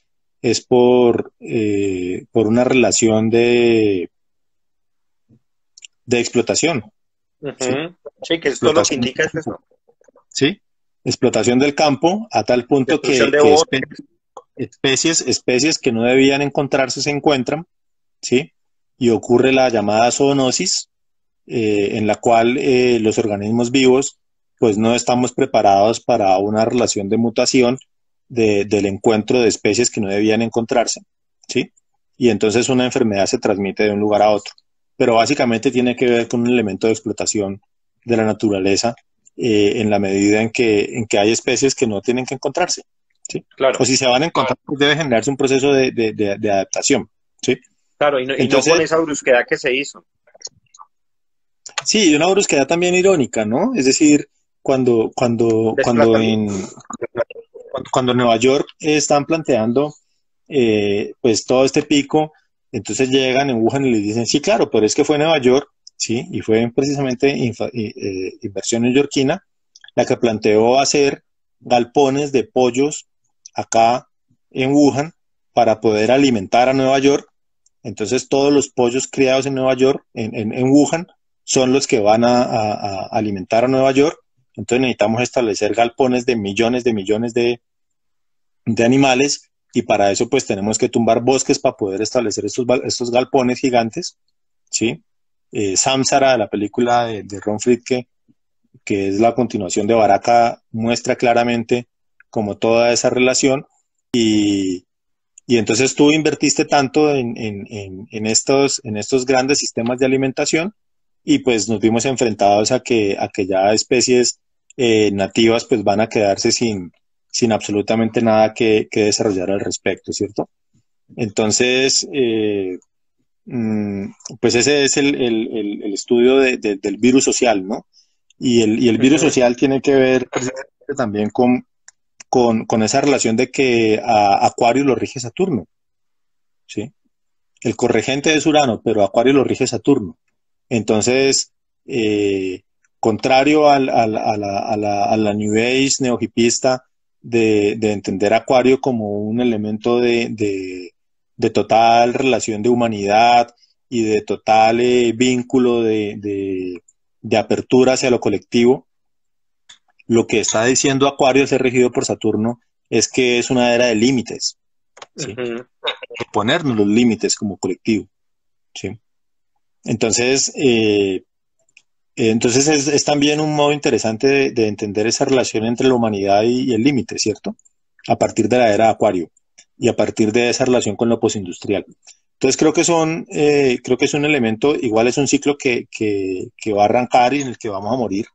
es por una relación de explotación, ¿sí? Ujú. Sí, que esto lo que Explotación, indica es eso. ¿sí? Explotación del campo a tal punto Destrucción que, de que bosques. especies que no debían encontrarse se encuentran, ¿sí? Y ocurre la llamada zoonosis, en la cual los organismos vivos pues no estamos preparados para una relación de mutación del encuentro de especies que no debían encontrarse, ¿sí? Y entonces una enfermedad se transmite de un lugar a otro. Pero básicamente tiene que ver con un elemento de explotación de la naturaleza en la medida en que hay especies que no tienen que encontrarse, ¿sí? O Claro, si se van a encontrar, pues debe generarse un proceso de adaptación, ¿sí? claro, y no con Entonces, esa brusquedad que se hizo. sí, y una brusquedad también irónica, ¿no? Es decir, cuando, cuando, cuando Desplazamiento. en, cuando en Nueva York están planteando pues todo este pico, entonces llegan en Wuhan y les dicen, sí, claro, pero es que fue Nueva York, sí, y fue precisamente inversión neoyorquina la que planteó hacer galpones de pollos acá en Wuhan para poder alimentar a Nueva York. Entonces todos los pollos criados en Nueva York, en Wuhan, son los que van a alimentar a Nueva York. Entonces necesitamos establecer galpones de millones de animales y para eso pues tenemos que tumbar bosques para poder establecer estos galpones gigantes, ¿sí? Samsara, la película de Ron Friedke, que es la continuación de Baraka, muestra claramente como toda esa relación y entonces tú invertiste tanto en estos grandes sistemas de alimentación y pues nos vimos enfrentados a que ya especies nativas pues van a quedarse sin absolutamente nada que desarrollar al respecto, ¿cierto? Entonces, mm, pues ese es el estudio del virus social, ¿no? Y el virus Ujú. social tiene que ver precisamente también con esa relación de que a Acuario lo rige Saturno, ¿sí? El corregente es Urano, pero Acuario lo rige Saturno. Entonces, contrario a la New Age neohipista de entender Acuario como un elemento de total relación de humanidad y de total vínculo de apertura hacia lo colectivo, lo que está diciendo Acuario, ser regido por Saturno, es que es una era de límites, ¿sí? Ujú. De ponernos los límites como colectivo, ¿sí? Entonces, es también un modo interesante de entender esa relación entre la humanidad y el límite, ¿cierto? A partir de la era de Acuario y a partir de esa relación con lo postindustrial. Entonces creo que es un elemento, igual es un ciclo que va a arrancar y en el que vamos a morir,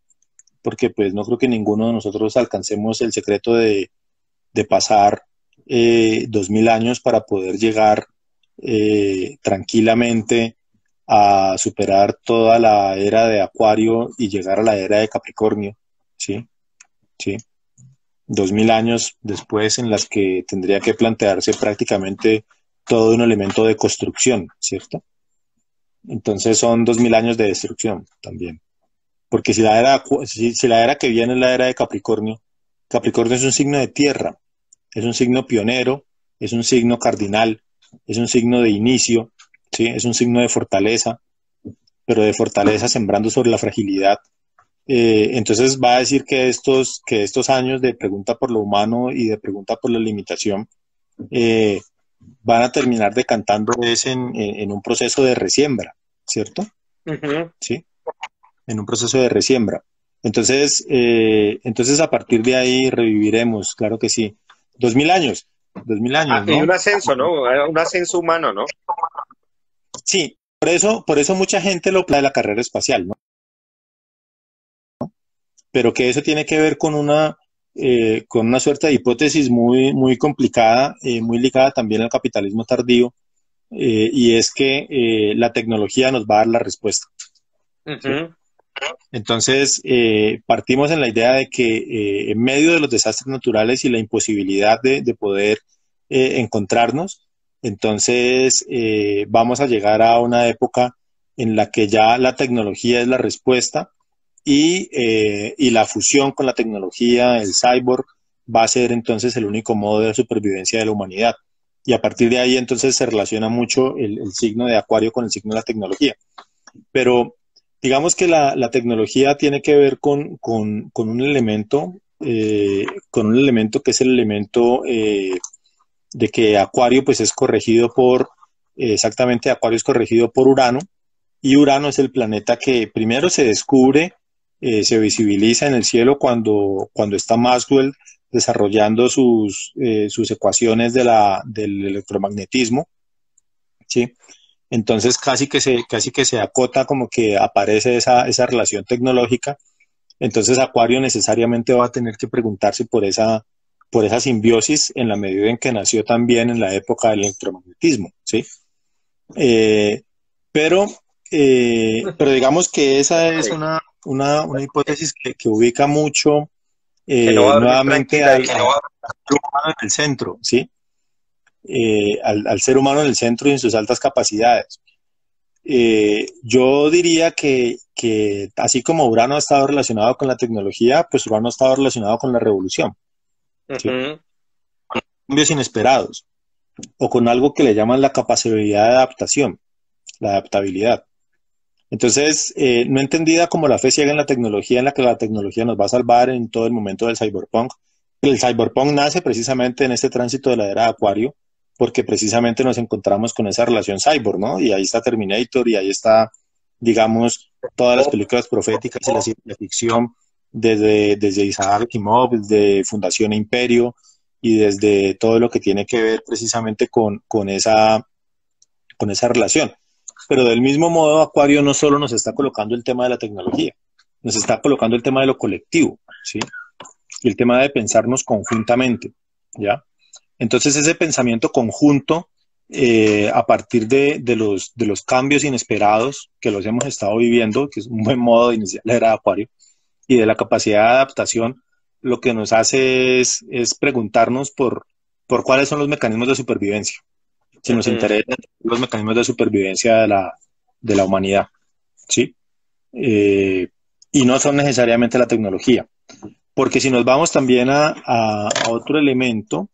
porque pues no creo que ninguno de nosotros alcancemos el secreto de pasar 2000 años para poder llegar tranquilamente a superar toda la era de Acuario y llegar a la era de Capricornio, ¿sí? ¿Sí? 2000 años después en las que tendría que plantearse prácticamente todo un elemento de construcción, ¿cierto? Entonces son 2000 años de destrucción también. Porque si la era que viene es la era de Capricornio, Capricornio es un signo de tierra, es un signo pionero, es un signo cardinal, es un signo de inicio, ¿sí? Es un signo de fortaleza, pero de fortaleza sembrando sobre la fragilidad. Entonces va a decir que estos años de pregunta por lo humano y de pregunta por la limitación eh, van a terminar decantando en un proceso de resiembra, ¿cierto? Ujú. ¿Sí? En un proceso de resiembra. Entonces a partir de ahí reviviremos, claro que sí. 2000 años, 2000 años, Y ¿no? un ascenso, ¿no? Un ascenso humano, ¿no? Sí, por eso mucha gente lo plantea de la carrera espacial, ¿no? Pero que eso tiene que ver con una suerte de hipótesis muy complicada, muy ligada también al capitalismo tardío, y es que la tecnología nos va a dar la respuesta. ¿Sí? Ujú. Entonces, partimos en la idea de que en medio de los desastres naturales y la imposibilidad de poder encontrarnos, entonces vamos a llegar a una época en la que ya la tecnología es la respuesta y la fusión con la tecnología, el cyborg, va a ser entonces el único modo de supervivencia de la humanidad. Y a partir de ahí entonces se relaciona mucho el signo de Acuario con el signo de la tecnología. Pero digamos que la tecnología tiene que ver con un elemento que es el elemento de que Acuario pues es corregido exactamente Acuario es corregido por Urano, y Urano es el planeta que primero se descubre, se visibiliza en el cielo cuando está Maxwell desarrollando sus ecuaciones del electromagnetismo, ¿sí? Entonces casi que se acota como que aparece esa relación tecnológica. Entonces Acuario necesariamente va a tener que preguntarse por esa simbiosis en la medida en que nació también en la época del electromagnetismo, ¿sí? Eh, pero, pero digamos que esa es Sí. una hipótesis que ubica mucho Que no va a dormir nuevamente tranquila al y ser humano en el centro, ¿sí? Al ser humano en el centro y en sus altas capacidades. Yo diría que así como Urano ha estado relacionado con la tecnología, pues Urano ha estado relacionado con la revolución, ¿sí? Ujú. Cambios inesperados o con algo que le llaman la capacidad de adaptación, la adaptabilidad. Entonces, no entendida como la fe ciega en la tecnología, en la que la tecnología nos va a salvar en todo el momento del cyberpunk. El cyberpunk nace precisamente en este tránsito de la era de Acuario, porque precisamente nos encontramos con esa relación cyborg, ¿no? Y ahí está Terminator y ahí está, digamos, todas las películas proféticas y la ciencia ficción, desde Isaac Asimov, desde Fundación e Imperio y desde todo lo que tiene que ver precisamente con esa relación. Pero del mismo modo, Acuario no solo nos está colocando el tema de la tecnología, nos está colocando el tema de lo colectivo, ¿sí? Y el tema de pensarnos conjuntamente, ¿ya? Entonces ese pensamiento conjunto, a partir de los cambios inesperados que los hemos estado viviendo, que es un buen modo de iniciar la era de Acuario, y de la capacidad de adaptación, lo que nos hace es preguntarnos por cuáles son los mecanismos de supervivencia, si nos Ujú. interesan los mecanismos de supervivencia de la humanidad, ¿sí? Y no son necesariamente la tecnología, porque si nos vamos también a otro elemento,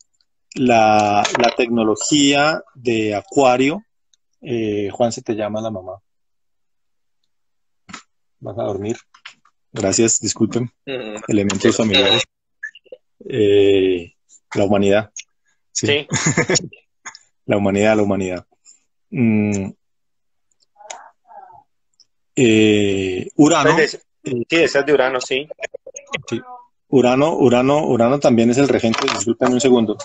la tecnología de Acuario, Juan, se te llama la mamá, vas a dormir, gracias, disculpen, Ujú. elementos Tranquilo. familiares, eh, la humanidad, sí, Sí. la humanidad. Mm, Urano, Pues, eh, sí, esa es de Urano, sí. sí, Urano también es el regente, disculpen un segundo.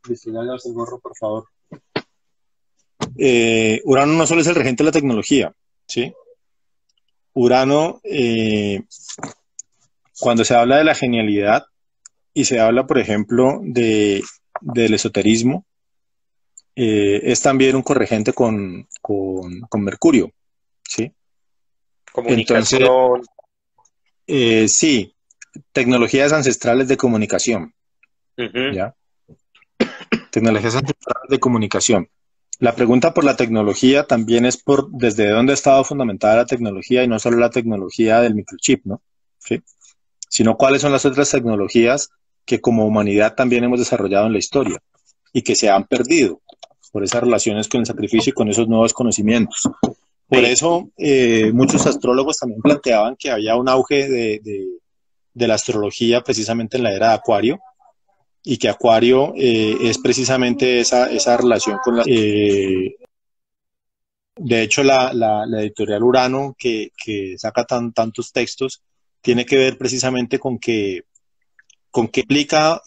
Cristina, el gorro, por favor. Urano no solo es el regente de la tecnología, ¿sí? Urano, cuando se habla de la genialidad y se habla, por ejemplo, del esoterismo, es también un corregente con Mercurio, ¿sí? Entonces, Comunicación. sí, tecnologías ancestrales de comunicación, Ujú. ¿ya? Tecnologías ancestrales de comunicación. La pregunta por la tecnología también es por desde dónde ha estado fundamentada la tecnología y no solo la tecnología del microchip, ¿no? ¿Sí? Sino cuáles son las otras tecnologías que como humanidad también hemos desarrollado en la historia y que se han perdido por esas relaciones con el sacrificio y con esos nuevos conocimientos. Por Sí. eso muchos astrólogos también planteaban que había un auge de la astrología precisamente en la era de Acuario y que Acuario es precisamente esa relación con la... de hecho, la editorial Urano, que saca tantos textos, tiene que ver precisamente con que implica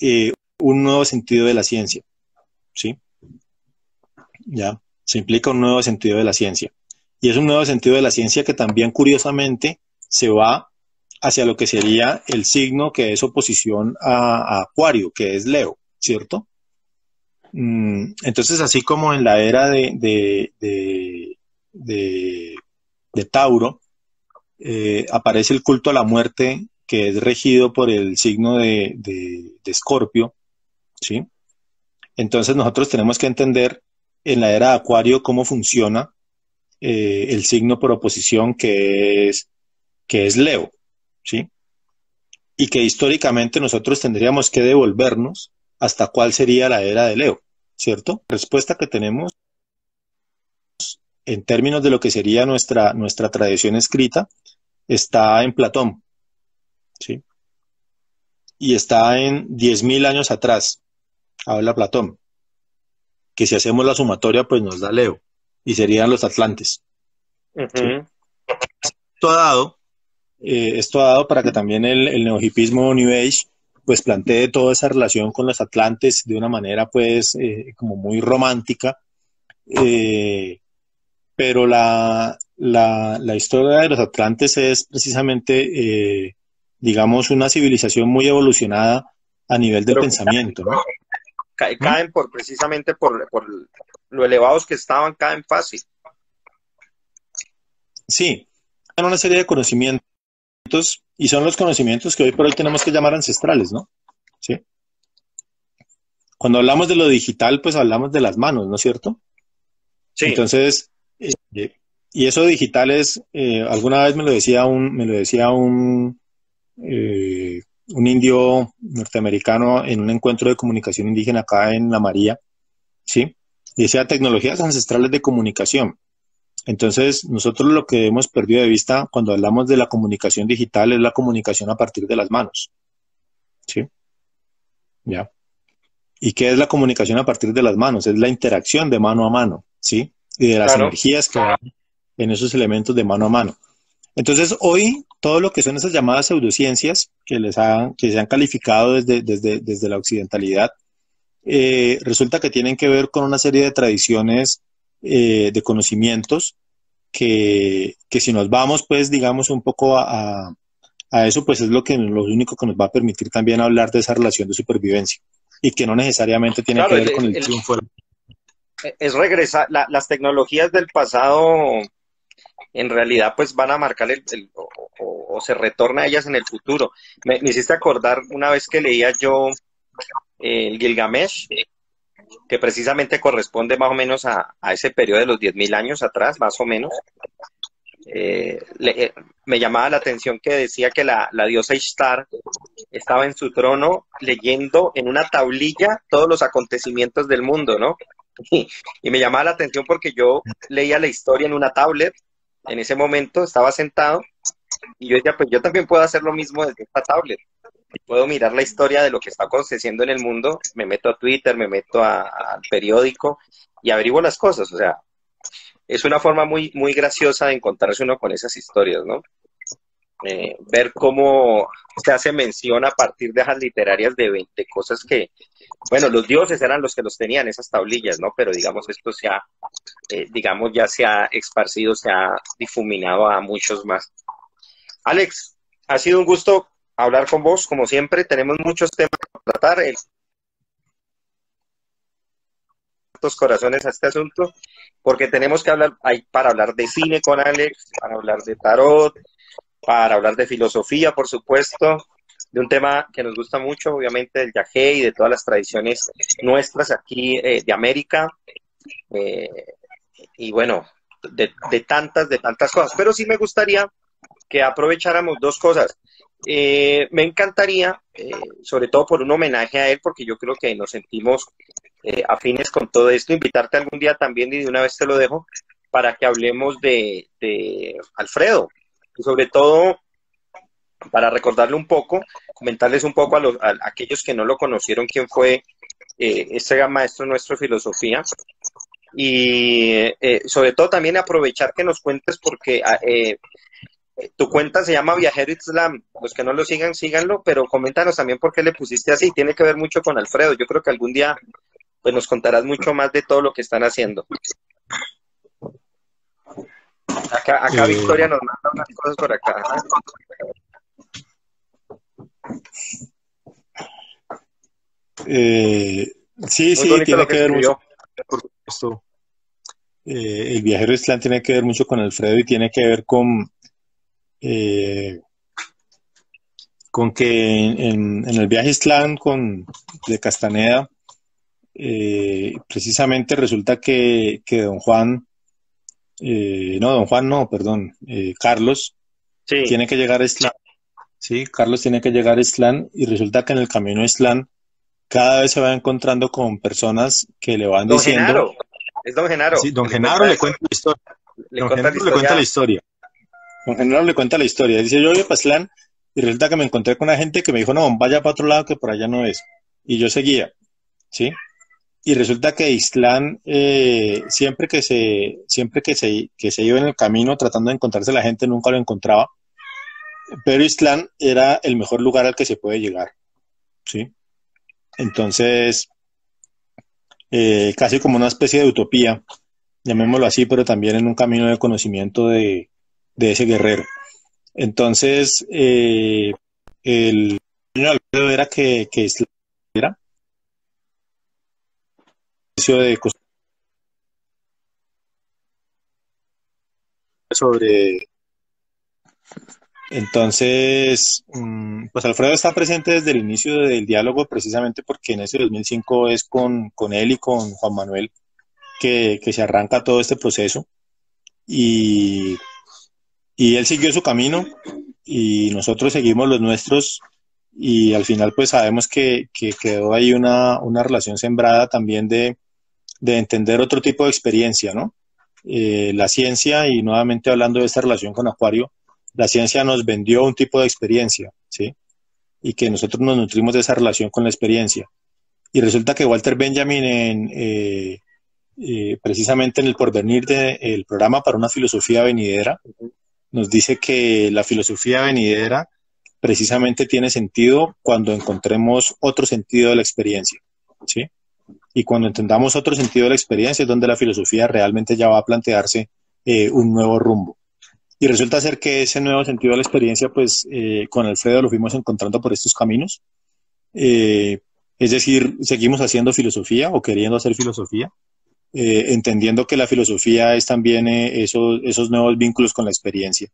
un nuevo sentido de la ciencia, ¿sí? Ya, se implica un nuevo sentido de la ciencia. Y es un nuevo sentido de la ciencia que también, curiosamente, se va hacia lo que sería el signo que es oposición a Acuario, que es Leo, ¿cierto? Entonces, así como en la era de, de Tauro, aparece el culto a la muerte, que es regido por el signo de Escorpio, ¿sí? Entonces nosotros tenemos que entender en la era de Acuario cómo funciona el signo por oposición que es Leo, ¿sí? Y que históricamente nosotros tendríamos que devolvernos hasta cuál sería la era de Leo, ¿cierto? La respuesta que tenemos en términos de lo que sería nuestra tradición escrita está en Platón, ¿sí? Y está en 10.000 años atrás, habla Platón, que si hacemos la sumatoria pues nos da Leo y serían los Atlantes, ¿sí? Ujú. Esto ha dado para que también el neohipismo New Age pues plantee toda esa relación con los Atlantes de una manera pues como muy romántica, eh, pero la historia de los Atlantes es precisamente, digamos, una civilización muy evolucionada a nivel del Pero pensamiento, ¿no? ¿Mm? caen por precisamente por lo elevados que estaban, caen fácil. Sí, hay una serie de conocimientos y son los conocimientos que hoy por hoy tenemos que llamar ancestrales, ¿no? ¿Sí? Cuando hablamos de lo digital, pues hablamos de las manos, ¿no es cierto? Sí. Entonces, y eso digital es, alguna vez un indio norteamericano en un encuentro de comunicación indígena acá en La María, ¿sí? Y decía tecnologías ancestrales de comunicación. Entonces, nosotros lo que hemos perdido de vista cuando hablamos de la comunicación digital es la comunicación a partir de las manos, ¿sí? ¿Ya? ¿Y qué es la comunicación a partir de las manos? Es la interacción de mano a mano, ¿sí? Y de las Claro. energías que hay en esos elementos de mano a mano. Entonces, hoy, todo lo que son esas llamadas pseudociencias que se han calificado desde la occidentalidad, resulta que tienen que ver con una serie de tradiciones de conocimientos que si nos vamos, pues, digamos, un poco a eso, pues es lo único que nos va a permitir también hablar de esa relación de supervivencia y que no necesariamente tiene que Claro, ver con el triunfo. es regresar, las tecnologías del pasado en realidad pues van a marcar o se retorna a ellas en el futuro. Me hiciste acordar una vez que leía yo el Gilgamesh, que precisamente corresponde más o menos a ese periodo de los 10.000 años atrás, más o menos. Me llamaba la atención que decía que la diosa Ishtar estaba en su trono leyendo en una tablilla todos los acontecimientos del mundo, ¿no? Y me llamaba la atención porque yo leía la historia en una tablet, en ese momento estaba sentado y yo decía, pues yo también puedo hacer lo mismo desde esta tablet. Puedo mirar la historia de lo que está aconteciendo en el mundo, me meto a Twitter, me meto al periódico y averiguo las cosas. O sea, es una forma muy, muy graciosa de encontrarse uno con esas historias, ¿no? ver cómo se hace mención a partir de esas literarias de cosas que, bueno, los dioses eran los que los tenían, esas tablillas, ¿no? Pero digamos, esto se ha, digamos, ya se ha esparcido, se ha difuminado a muchos más. Alex, ha sido un gusto hablar con vos, como siempre, tenemos muchos temas para tratar, corazones a este asunto, porque tenemos que hablar, hay para hablar de cine con Alex, para hablar de tarot, para hablar de filosofía, por supuesto, de un tema que nos gusta mucho, obviamente, del yagé y de todas las tradiciones nuestras aquí de América, eh, y bueno, de tantas cosas. Pero sí me gustaría que aprovecháramos dos cosas. Me encantaría, sobre todo por un homenaje a él, porque yo creo que nos sentimos afines con todo esto, invitarte algún día también, y de una vez te lo dejo, para que hablemos de Alfredo, y sobre todo para recordarle un poco, comentarles un poco a aquellos que no lo conocieron, quién fue este gran maestro nuestro de filosofía, y sobre todo también aprovechar que nos cuentes, porque tu cuenta se llama Viajero Islam, los que no lo sigan, síganlo, pero coméntanos también por qué le pusiste así, tiene que ver mucho con Alfredo, yo creo que algún día pues nos contarás mucho más de todo lo que están haciendo. Acá Victoria nos manda unas cosas por acá. Sí, tiene que ver mucho, por supuesto. El Viajero Islam tiene que ver mucho con Alfredo, y tiene que ver con que en el viaje Islam de Castaneda, precisamente resulta que don Juan, Carlos, Sí. tiene que llegar a Islam. Sí, Carlos tiene que llegar a Islam, y resulta que en el camino a Islam cada vez se va encontrando con personas que le van diciendo... Genaro. Es don Genaro. Sí, don Genaro le cuenta la historia. Don Genaro le cuenta la historia. Don Genaro le cuenta la historia. Dice, yo voy a Islam y resulta que me encontré con una gente que me dijo, no, vaya para otro lado que por allá no es. Y yo seguía, ¿sí? Y resulta que Islam, siempre que se iba en el camino tratando de encontrarse la gente, nunca lo encontraba. Pero Islam era el mejor lugar al que se puede llegar, ¿sí? Entonces, casi como una especie de utopía, llamémoslo así, pero también en un camino de conocimiento de ese guerrero. Entonces, el sueño de Alfredo era que Islam era de sobre... Entonces, pues Alfredo está presente desde el inicio del diálogo, precisamente porque en ese 2005 es con él y con Juan Manuel que se arranca todo este proceso, y él siguió su camino y nosotros seguimos los nuestros, y al final pues sabemos que quedó ahí una relación sembrada también de entender otro tipo de experiencia, ¿no? La ciencia, y nuevamente hablando de esta relación con Acuario, la ciencia nos vendió un tipo de experiencia, ¿sí? Y que nosotros nos nutrimos de esa relación con la experiencia. Y resulta que Walter Benjamin, precisamente en el porvenir del programa para una filosofía venidera, nos dice que la filosofía venidera precisamente tiene sentido cuando encontremos otro sentido de la experiencia, ¿sí? Y cuando entendamos otro sentido de la experiencia es donde la filosofía realmente ya va a plantearse un nuevo rumbo. Y resulta ser que ese nuevo sentido de la experiencia, pues con Alfredo lo fuimos encontrando por estos caminos. Es decir, seguimos haciendo filosofía o queriendo hacer filosofía, entendiendo que la filosofía es también esos nuevos vínculos con la experiencia.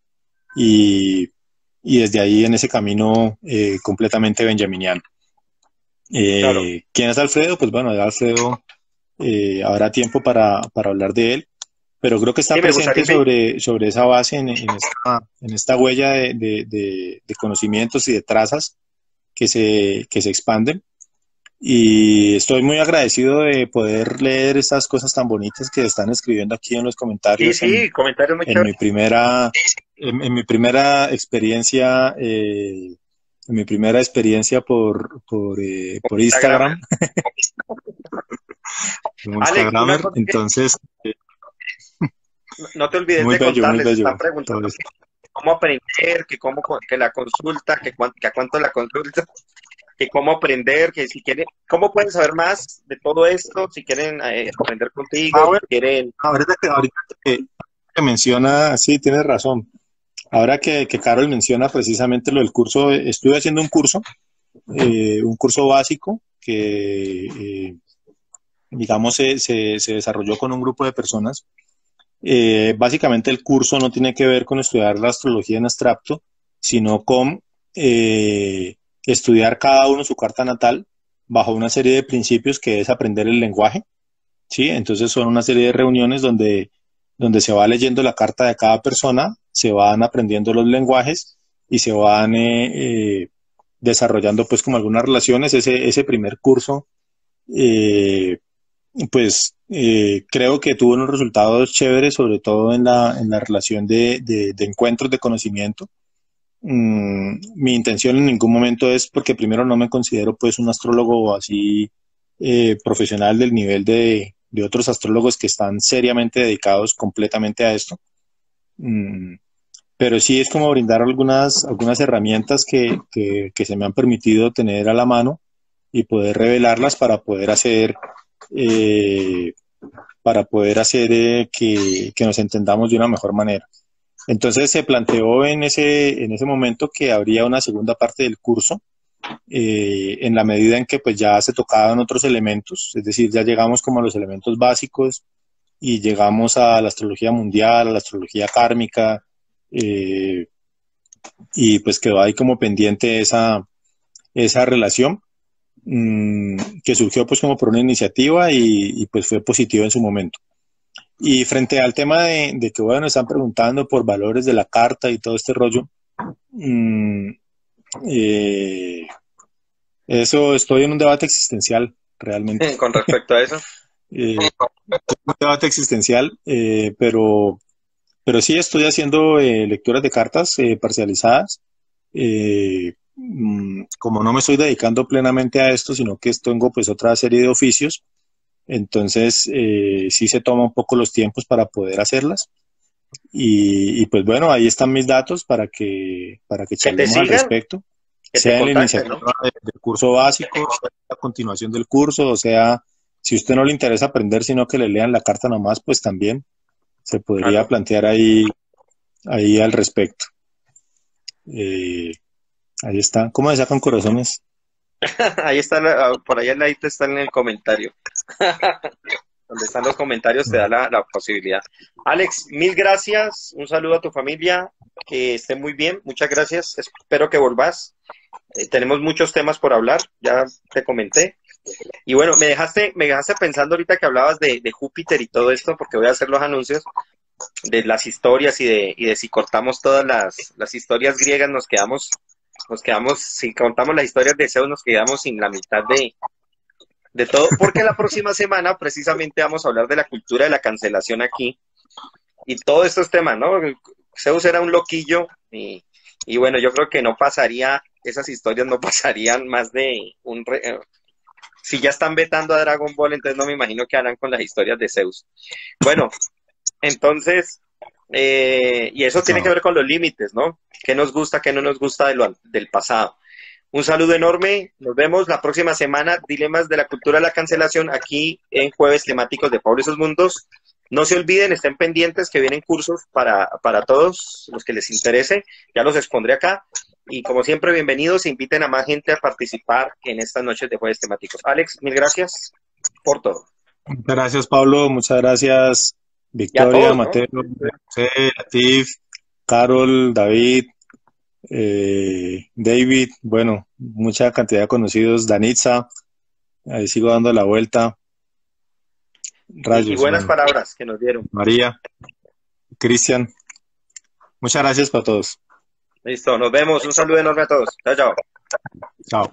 Y desde ahí en ese camino completamente benjaminiano. Claro. ¿Quién es Alfredo? Pues bueno, Alfredo habrá tiempo para hablar de él, pero creo que está presente sobre esa base en esta huella de conocimientos y de trazas que se expanden. Y estoy muy agradecido de poder leer estas cosas tan bonitas que están escribiendo aquí en los comentarios. Sí, comentarios muy chéveres. En mi primera experiencia, por Instagram. Alex, entonces, no te olvides de contarles, están preguntando cómo aprender, que la consulta, que a cuánto la consulta, que cómo aprender, que si quieren, cómo pueden saber más de todo esto, si quieren aprender contigo, Bueno, si quieren... ahorita que menciona, sí, tienes razón. Ahora que Carol menciona precisamente lo del curso, estuve haciendo un curso básico que, digamos, se desarrolló con un grupo de personas. Básicamente el curso no tiene que ver con estudiar la astrología en abstracto, sino con estudiar cada uno su carta natal bajo una serie de principios que es aprender el lenguaje, ¿sí? Entonces son una serie de reuniones donde se va leyendo la carta de cada persona, se van aprendiendo los lenguajes y se van desarrollando pues como algunas relaciones. Ese primer curso eh, creo que tuvo unos resultados chéveres, sobre todo en la relación de encuentros de conocimiento. Mi intención en ningún momento es, porque primero no me considero pues un astrólogo así profesional del nivel de otros astrólogos que están seriamente dedicados completamente a esto. Mm, pero sí es como brindar algunas herramientas que se me han permitido tener a la mano y poder revelarlas eh, para poder hacer que nos entendamos de una mejor manera. Entonces se planteó en ese momento que habría una segunda parte del curso, en la medida en que pues ya se tocaban otros elementos, es decir, ya llegamos como a los elementos básicos y llegamos a la astrología mundial, a la astrología kármica, eh, y pues quedó ahí como pendiente esa relación, que surgió pues como por una iniciativa y pues fue positivo en su momento. Y frente al tema de que, bueno, están preguntando por valores de la carta y todo este rollo, mmm, eh, eso estoy en un debate existencial, realmente. Con respecto a eso. Un debate existencial, pero sí estoy haciendo lecturas de cartas parcializadas. Como no me estoy dedicando plenamente a esto, sino que tengo pues otra serie de oficios, entonces sí se toma un poco los tiempos para poder hacerlas. Pues bueno, ahí están mis datos para que Que te charlemos al sigan, respecto, que te sea en la contacten, ¿no? iniciativa del curso básico, sea en la continuación del curso, o sea, si a usted no le interesa aprender, sino que le lean la carta nomás, pues también se podría Claro. plantear ahí al respecto. Eh, Ahí está. ¿Cómo se sacan corazones? Ahí está, por ahí al ladito está en el comentario. Donde están los comentarios te da la posibilidad. Alex, mil gracias. Un saludo a tu familia. Que esté muy bien. Muchas gracias. Espero que volvás. Tenemos muchos temas por hablar. Ya te comenté. Y bueno, me dejaste pensando ahorita que hablabas de Júpiter y todo esto, porque voy a hacer los anuncios de las historias y de si cortamos todas las historias griegas, nos quedamos, si contamos las historias de Zeus, nos quedamos sin la mitad de todo, porque la próxima semana precisamente vamos a hablar de la cultura de la cancelación aquí y todos estos temas, ¿no? Zeus era un loquillo y bueno, yo creo que no pasaría, esas historias no pasarían más de si ya están vetando a Dragon Ball, entonces no me imagino que harán con las historias de Zeus. Bueno, entonces, y eso tiene que No. ver con los límites, ¿no? ¿Qué nos gusta, qué no nos gusta del pasado? Un saludo enorme, nos vemos la próxima semana, Dilemas de la Cultura de la Cancelación, aquí en Jueves Temáticos de Pablo y sus Mundos. No se olviden, estén pendientes que vienen cursos para todos los que les interese, ya los expondré acá. Y como siempre, bienvenidos, inviten a más gente a participar en estas noches de Jueves Temáticos. Alex, mil gracias por todo. Muchas gracias, Pablo. Muchas gracias, Y a Victoria, todos, ¿no? Mateo, José, Latif, Carol, David, David. Bueno, mucha cantidad de conocidos. Danitza, ahí sigo dando la vuelta. Y Rayos, buenas bueno. palabras que nos dieron. María, Cristian. Muchas gracias para todos. Listo, nos vemos. Un saludo enorme a todos. Chao, chao. Chao.